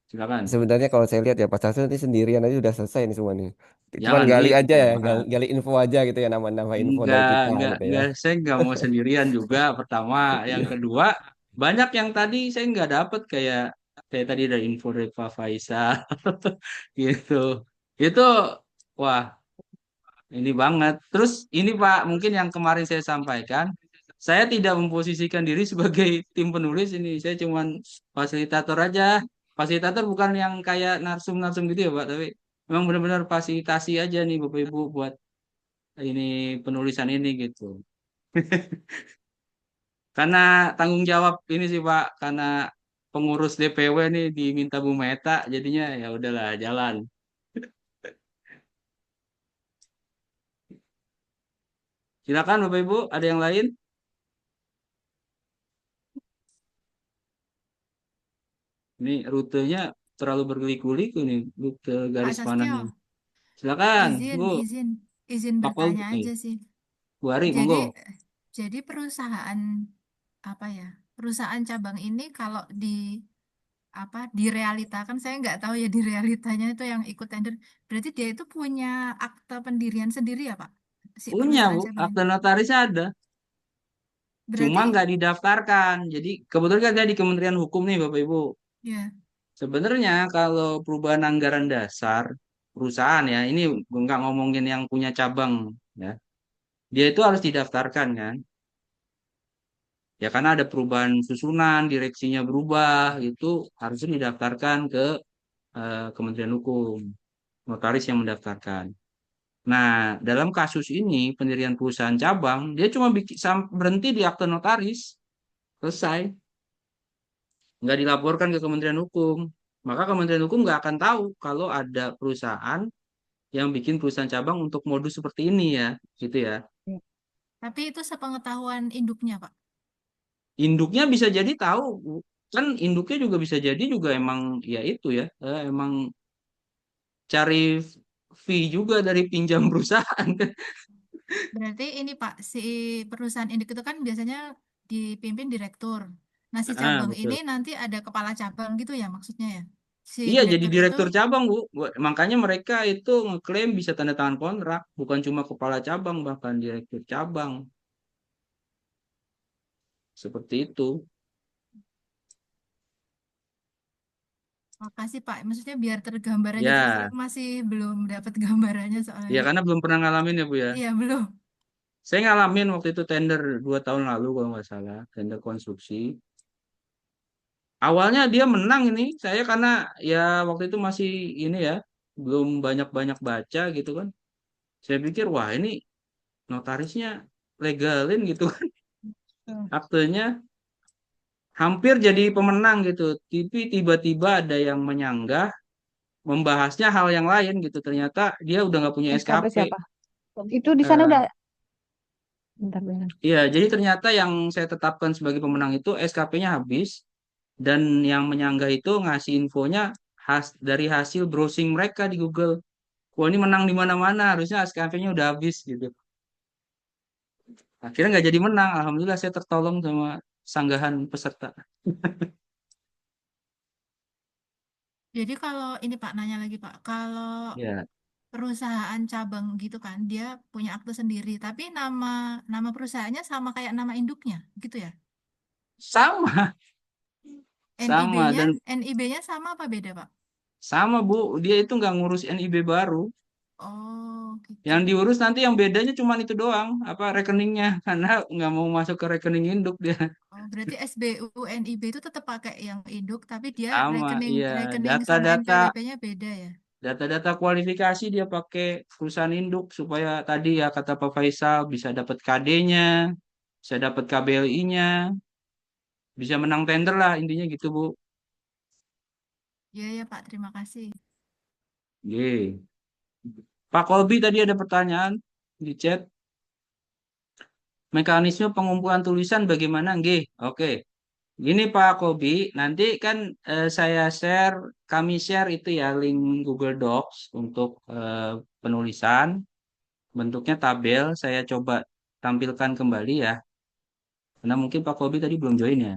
Speaker 1: silakan.
Speaker 3: sebenarnya kalau saya lihat ya Pak Sase ini sendirian aja udah selesai nih semua nih. Cuman
Speaker 1: Jangan
Speaker 3: gali
Speaker 1: gitu
Speaker 3: aja
Speaker 1: Pak
Speaker 3: ya,
Speaker 1: Bahar.
Speaker 3: gali info aja gitu ya nama-nama info dari
Speaker 1: Enggak,
Speaker 3: kita
Speaker 1: enggak,
Speaker 3: gitu ya.
Speaker 1: enggak. Saya enggak mau sendirian juga. Pertama, yang kedua, banyak yang tadi saya enggak dapat kayak tadi ada info dari Pak Faisal gitu. Itu wah, ini banget. Terus ini Pak, mungkin yang kemarin saya sampaikan, saya tidak memposisikan diri sebagai tim penulis ini. Saya cuman fasilitator aja. Fasilitator bukan yang kayak narsum-narsum gitu ya Pak, tapi memang benar-benar fasilitasi aja nih Bapak Ibu buat ini penulisan ini gitu. Karena tanggung jawab ini sih Pak, karena pengurus DPW nih diminta Bu Meta, jadinya ya udahlah jalan. Silakan Bapak Ibu, ada yang lain? Ini rutenya terlalu berliku-liku nih, rute
Speaker 5: Pak
Speaker 1: garis panahnya.
Speaker 5: Sastyo,
Speaker 1: Silakan,
Speaker 5: izin,
Speaker 1: Bu.
Speaker 5: izin, izin
Speaker 1: Apa Bu?
Speaker 5: bertanya aja sih.
Speaker 1: Bu Ari,
Speaker 5: Jadi,
Speaker 1: monggo.
Speaker 5: jadi perusahaan apa ya? Perusahaan cabang ini kalau di apa direalitakan, saya nggak tahu ya di realitanya itu yang ikut tender. Berarti dia itu punya akte pendirian sendiri ya Pak? Si
Speaker 1: Punya
Speaker 5: perusahaan
Speaker 1: Bu,
Speaker 5: cabang ini.
Speaker 1: akte notaris ada. Cuma
Speaker 5: Berarti
Speaker 1: nggak didaftarkan. Jadi kebetulan kan saya di Kementerian Hukum nih Bapak Ibu.
Speaker 5: ya.
Speaker 1: Sebenarnya kalau perubahan anggaran dasar perusahaan ya, ini nggak ngomongin yang punya cabang ya, dia itu harus didaftarkan kan. Ya karena ada perubahan susunan, direksinya berubah, itu harusnya didaftarkan ke Kementerian Hukum, notaris yang mendaftarkan. Nah, dalam kasus ini pendirian perusahaan cabang, dia cuma berhenti di akte notaris, selesai, nggak dilaporkan ke Kementerian Hukum. Maka Kementerian Hukum nggak akan tahu kalau ada perusahaan yang bikin perusahaan cabang untuk modus seperti ini ya, gitu ya.
Speaker 5: Tapi itu sepengetahuan induknya, Pak.
Speaker 1: Induknya bisa jadi tahu, kan induknya juga bisa jadi juga emang ya itu ya, emang cari fee juga dari pinjam perusahaan kan.
Speaker 5: Berarti ini Pak, si perusahaan induk itu kan biasanya dipimpin direktur. Nah, si cabang ini
Speaker 1: Betul.
Speaker 5: nanti ada kepala cabang gitu ya maksudnya ya. Si
Speaker 1: Iya, jadi
Speaker 5: direktur itu,
Speaker 1: direktur cabang, Bu. Makanya mereka itu ngeklaim bisa tanda tangan kontrak, bukan cuma kepala cabang, bahkan direktur cabang. Seperti itu.
Speaker 5: makasih Pak. Maksudnya biar tergambar aja. Saya
Speaker 1: Ya,
Speaker 5: masih belum dapat gambarannya
Speaker 1: ya
Speaker 5: soalnya.
Speaker 1: karena belum pernah ngalamin ya, Bu ya.
Speaker 5: Iya, belum.
Speaker 1: Saya ngalamin waktu itu tender 2 tahun lalu kalau nggak salah, tender konstruksi. Awalnya dia menang ini, saya karena ya waktu itu masih ini ya, belum banyak-banyak baca gitu kan. Saya pikir, wah ini notarisnya legalin gitu kan, aktenya hampir jadi pemenang gitu. Tapi tiba-tiba ada yang menyanggah, membahasnya hal yang lain gitu. Ternyata dia udah nggak punya
Speaker 4: SKP
Speaker 1: SKP.
Speaker 4: siapa? Itu di sana udah
Speaker 1: Eh,
Speaker 4: bentar, bentar.
Speaker 1: Iya, jadi ternyata yang saya tetapkan sebagai pemenang itu SKP-nya habis dan yang menyanggah itu ngasih infonya dari hasil browsing mereka di Google. Wah ini menang di mana-mana, harusnya SKP-nya udah habis gitu. Akhirnya nggak jadi menang. Alhamdulillah saya tertolong sama sanggahan peserta.
Speaker 5: Jadi kalau ini Pak nanya lagi Pak, kalau
Speaker 1: Ya,
Speaker 5: perusahaan cabang gitu kan, dia punya akte sendiri, tapi nama nama perusahaannya sama kayak nama induknya, gitu ya?
Speaker 1: sama, sama
Speaker 5: NIB-nya,
Speaker 1: dan
Speaker 5: NIB-nya sama apa beda Pak?
Speaker 1: sama Bu. Dia itu nggak ngurus NIB baru.
Speaker 5: Oh,
Speaker 1: Yang
Speaker 5: gitu.
Speaker 1: diurus nanti yang bedanya cuma itu doang, apa rekeningnya, karena nggak mau masuk ke rekening induk dia.
Speaker 5: Oh, berarti SBU NIB itu tetap pakai yang induk, tapi dia
Speaker 1: Sama,
Speaker 5: rekening
Speaker 1: iya.
Speaker 5: rekening sama
Speaker 1: Data-data
Speaker 5: NPWP-nya beda ya.
Speaker 1: data-data kualifikasi dia pakai perusahaan induk supaya tadi ya kata Pak Faisal bisa dapat KD-nya, bisa dapat KBLI-nya, bisa menang tender lah intinya gitu Bu.
Speaker 5: Iya ya Pak, terima kasih.
Speaker 1: Ye. Pak Kolbi tadi ada pertanyaan di chat. Mekanisme pengumpulan tulisan bagaimana? Nggih. Oke. Gini Pak Kolbi, nanti kan saya share, kami share itu ya link Google Docs untuk penulisan. Bentuknya tabel, saya coba tampilkan kembali ya. Karena mungkin Pak Kolbi tadi belum join ya.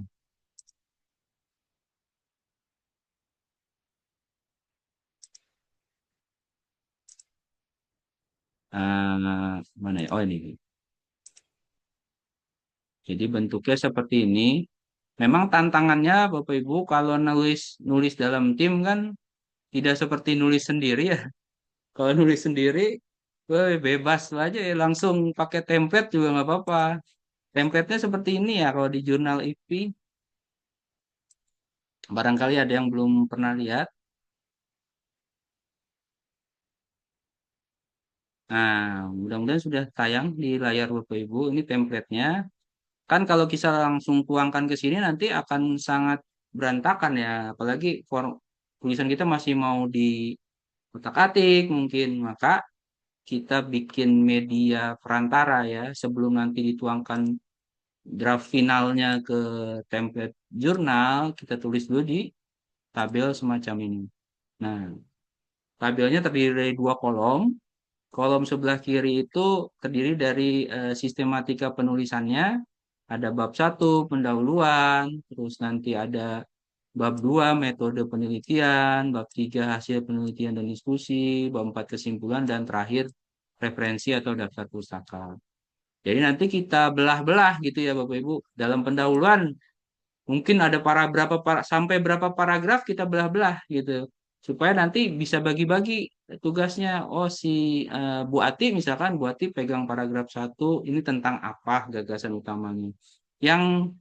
Speaker 1: Mana ya? Oh ini. Jadi bentuknya seperti ini. Memang tantangannya Bapak Ibu kalau nulis nulis dalam tim kan tidak seperti nulis sendiri ya. Kalau nulis sendiri, bebas aja ya langsung pakai template juga nggak apa-apa. Template-nya seperti ini ya kalau di jurnal IP. Barangkali ada yang belum pernah lihat. Nah, mudah-mudahan sudah tayang di layar Bapak Ibu. Ini template-nya. Kan kalau kita langsung tuangkan ke sini nanti akan sangat berantakan ya. Apalagi tulisan kita masih mau di otak-atik mungkin. Maka kita bikin media perantara ya sebelum nanti dituangkan draft finalnya ke template jurnal, kita tulis dulu di tabel semacam ini. Nah, tabelnya terdiri dari 2 kolom. Kolom sebelah kiri itu terdiri dari sistematika penulisannya. Ada bab 1 pendahuluan, terus nanti ada bab 2 metode penelitian, bab 3 hasil penelitian dan diskusi, bab 4 kesimpulan, dan terakhir referensi atau daftar pustaka. Jadi nanti kita belah-belah gitu ya Bapak Ibu. Dalam pendahuluan Mungkin ada sampai berapa paragraf kita belah-belah gitu. Supaya nanti bisa bagi-bagi tugasnya. Oh, si Bu Ati misalkan, Bu Ati pegang paragraf satu, ini tentang apa gagasan utamanya. Yang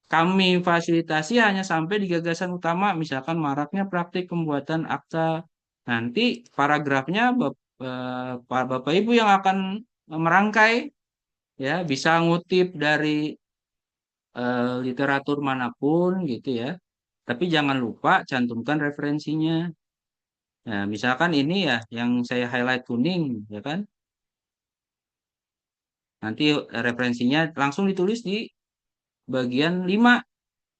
Speaker 1: kami fasilitasi hanya sampai di gagasan utama, misalkan maraknya praktik pembuatan akta. Nanti paragrafnya Bapak Ibu yang akan merangkai, ya, bisa ngutip dari literatur manapun gitu ya. Tapi jangan lupa cantumkan referensinya. Nah, misalkan ini ya yang saya highlight kuning, ya kan? Nanti referensinya langsung ditulis di bagian 5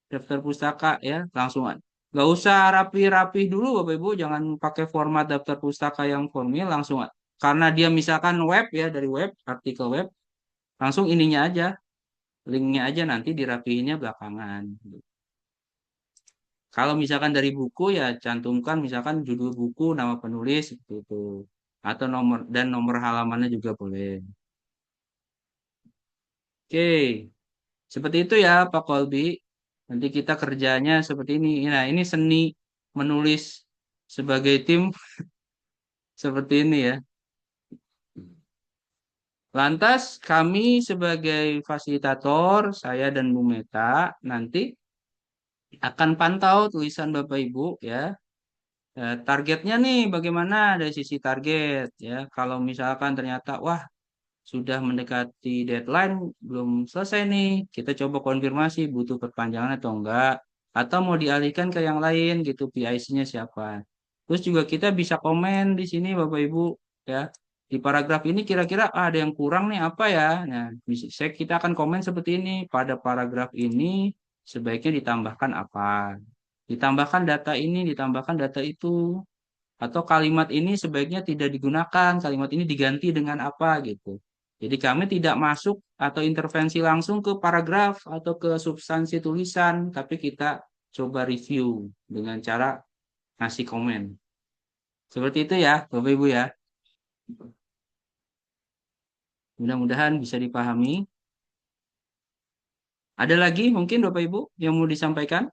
Speaker 1: daftar pustaka ya, langsung. Nggak usah rapi-rapi dulu Bapak Ibu, jangan pakai format daftar pustaka yang formal, langsung. Karena dia misalkan web ya, dari web, artikel web, langsung ininya aja, linknya aja, nanti dirapiinnya belakangan. Kalau misalkan dari buku ya cantumkan misalkan judul buku, nama penulis seperti itu. Atau nomor halamannya juga boleh. Oke, seperti itu ya Pak Kolbi. Nanti kita kerjanya seperti ini. Nah, ini seni menulis sebagai tim seperti ini ya. Lantas kami sebagai fasilitator, saya dan Bu Meta nanti akan pantau tulisan Bapak Ibu ya. Targetnya nih bagaimana dari sisi target ya. Kalau misalkan ternyata wah sudah mendekati deadline belum selesai nih, kita coba konfirmasi butuh perpanjangan atau enggak, atau mau dialihkan ke yang lain gitu, PIC-nya siapa. Terus juga kita bisa komen di sini Bapak Ibu ya. Di paragraf ini kira-kira ada yang kurang nih apa ya. Nah, kita akan komen seperti ini, pada paragraf ini sebaiknya ditambahkan apa. Ditambahkan data ini, ditambahkan data itu. Atau kalimat ini sebaiknya tidak digunakan, kalimat ini diganti dengan apa gitu. Jadi kami tidak masuk atau intervensi langsung ke paragraf atau ke substansi tulisan, tapi kita coba review dengan cara ngasih komen. Seperti itu ya, Bapak Ibu ya. Mudah-mudahan bisa dipahami. Ada lagi mungkin Bapak Ibu yang mau disampaikan?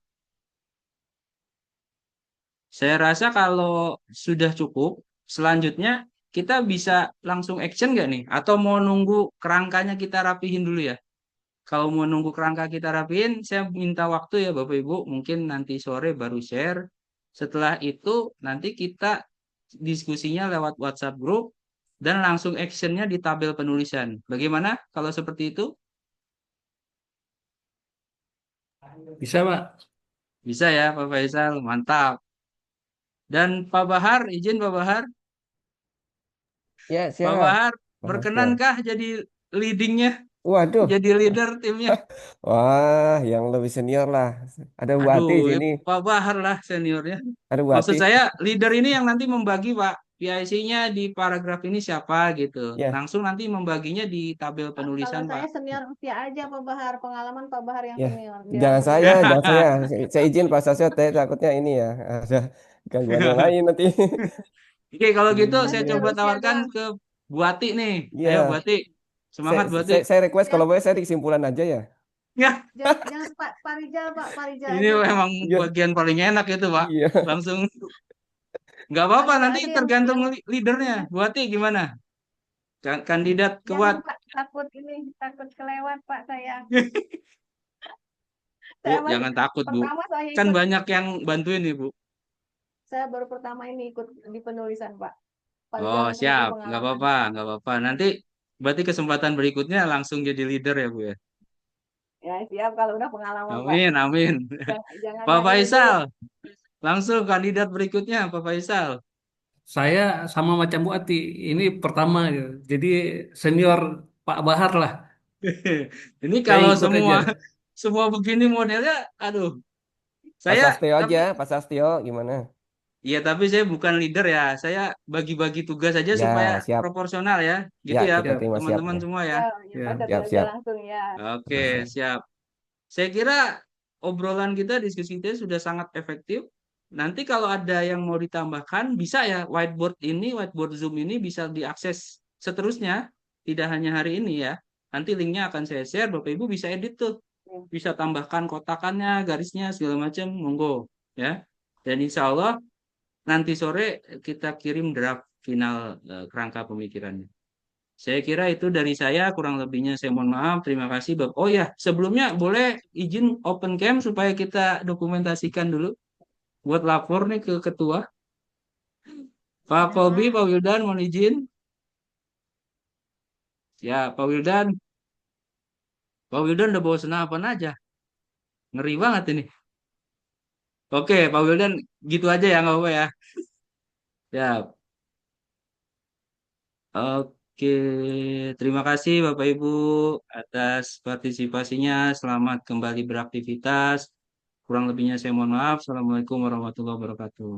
Speaker 1: Saya rasa kalau sudah cukup, selanjutnya kita bisa langsung action nggak nih? Atau mau nunggu kerangkanya kita rapihin dulu ya? Kalau mau nunggu kerangka kita rapiin, saya minta waktu ya Bapak Ibu, mungkin nanti sore baru share. Setelah itu nanti kita diskusinya lewat WhatsApp group dan langsung actionnya di tabel penulisan. Bagaimana kalau seperti itu?
Speaker 2: Bisa, Pak.
Speaker 1: Bisa ya Pak Faisal, mantap. Dan Pak Bahar, izin Pak Bahar.
Speaker 3: Ya,
Speaker 1: Pak
Speaker 3: siap.
Speaker 1: Bahar,
Speaker 3: Rahasia.
Speaker 1: berkenankah jadi leadingnya,
Speaker 3: Waduh.
Speaker 1: jadi leader timnya?
Speaker 3: Wah, yang lebih senior lah. Ada Bu
Speaker 1: Aduh,
Speaker 3: Ati
Speaker 1: ya
Speaker 3: sini.
Speaker 1: Pak Bahar lah seniornya.
Speaker 3: Ada Bu
Speaker 1: Maksud
Speaker 3: Ati.
Speaker 1: saya leader ini yang nanti membagi Pak PIC-nya di paragraf ini siapa gitu.
Speaker 3: Ya,
Speaker 1: Langsung nanti membaginya di tabel
Speaker 4: Kalau
Speaker 1: penulisan Pak.
Speaker 4: saya senior usia aja Pak Bahar, pengalaman Pak Bahar yang
Speaker 3: ya.
Speaker 4: senior. Dia
Speaker 3: Jangan saya,
Speaker 4: senior.
Speaker 3: jangan saya. Saya izin Pak Sasio, takutnya ini ya. Ada gangguan yang lain nanti.
Speaker 1: Oke, kalau gitu
Speaker 4: Saya
Speaker 1: saya
Speaker 3: Iya.
Speaker 1: coba
Speaker 4: senior usia
Speaker 1: tawarkan
Speaker 4: doang.
Speaker 1: ke Bu Ati nih. Ayo Bu
Speaker 3: Iya.
Speaker 1: Ati, semangat Bu Ati.
Speaker 3: Saya request
Speaker 4: Ya,
Speaker 3: kalau boleh saya di kesimpulan aja ya.
Speaker 1: Ya,
Speaker 4: jangan Pak Rijal, Pak Rijal
Speaker 1: ini
Speaker 4: aja Pak.
Speaker 1: memang
Speaker 3: Iya.
Speaker 1: bagian paling enak itu Pak.
Speaker 3: Iya.
Speaker 1: Langsung nggak
Speaker 4: Pak
Speaker 1: apa-apa
Speaker 4: Rijal
Speaker 1: nanti
Speaker 4: aja
Speaker 1: tergantung
Speaker 4: yang
Speaker 1: leadernya. Bu Ati gimana? Kandidat
Speaker 4: jangan
Speaker 1: kuat.
Speaker 4: Pak, takut kelewat Pak saya.
Speaker 1: Bu,
Speaker 4: Saya masih
Speaker 1: jangan takut Bu.
Speaker 4: pertama saya
Speaker 1: Kan
Speaker 4: ikut,
Speaker 1: banyak yang bantuin nih Bu.
Speaker 4: saya baru pertama ini ikut di penulisan Pak. Pak Rijal
Speaker 1: Oh,
Speaker 4: masih
Speaker 1: siap. Nggak
Speaker 4: berpengalaman.
Speaker 1: apa-apa, nggak apa-apa. Nanti berarti kesempatan berikutnya langsung jadi leader ya, Bu ya.
Speaker 4: Ya siap kalau udah pengalaman Pak.
Speaker 1: Amin, amin.
Speaker 4: Jangan
Speaker 1: Pak
Speaker 4: yang ini dulu.
Speaker 1: Faisal, langsung kandidat berikutnya, Pak Faisal.
Speaker 2: Saya sama macam Bu Ati, ini pertama gitu. Jadi senior Pak Bahar lah.
Speaker 1: Ini
Speaker 2: Saya
Speaker 1: kalau
Speaker 2: ikut aja.
Speaker 1: semua semua begini modelnya, aduh.
Speaker 3: Pak
Speaker 1: Saya
Speaker 3: Sastio aja,
Speaker 1: tapi
Speaker 3: Pak Sastio gimana?
Speaker 1: ya tapi saya bukan leader ya. Saya bagi-bagi tugas aja supaya
Speaker 3: Ya, siap.
Speaker 1: proporsional ya.
Speaker 3: Ya,
Speaker 1: Gitu ya,
Speaker 3: kita
Speaker 2: Ya,
Speaker 3: terima siap
Speaker 1: teman-teman
Speaker 3: ya.
Speaker 1: semua ya.
Speaker 4: Ya,
Speaker 2: ya.
Speaker 4: Pak Satyo
Speaker 3: Siap,
Speaker 4: aja
Speaker 3: siap.
Speaker 4: langsung ya.
Speaker 1: Oke,
Speaker 3: Siap.
Speaker 1: siap. Saya kira obrolan kita, diskusi kita sudah sangat efektif. Nanti kalau ada yang mau ditambahkan, bisa ya whiteboard Zoom ini bisa diakses seterusnya, tidak hanya hari ini ya. Nanti linknya akan saya share, Bapak Ibu bisa edit tuh. bisa tambahkan kotakannya, garisnya segala macam, monggo ya. Dan insya Allah nanti sore kita kirim draft final kerangka pemikirannya. Saya kira itu dari saya, kurang lebihnya saya mohon maaf. Terima kasih, Bapak. Oh ya, sebelumnya boleh izin open cam supaya kita dokumentasikan dulu buat lapor nih ke ketua. Pak
Speaker 5: Ada
Speaker 1: Kolbi,
Speaker 5: Pak.
Speaker 1: Pak Wildan, mohon izin. Ya, Pak Wildan. Pak Wildan udah bawa senapan aja. Ngeri banget ini. Oke, Pak Wildan, gitu aja ya, nggak apa-apa ya. Ya, oke. Terima kasih Bapak Ibu atas partisipasinya. Selamat kembali beraktivitas. Kurang lebihnya saya mohon maaf. Assalamualaikum warahmatullahi wabarakatuh.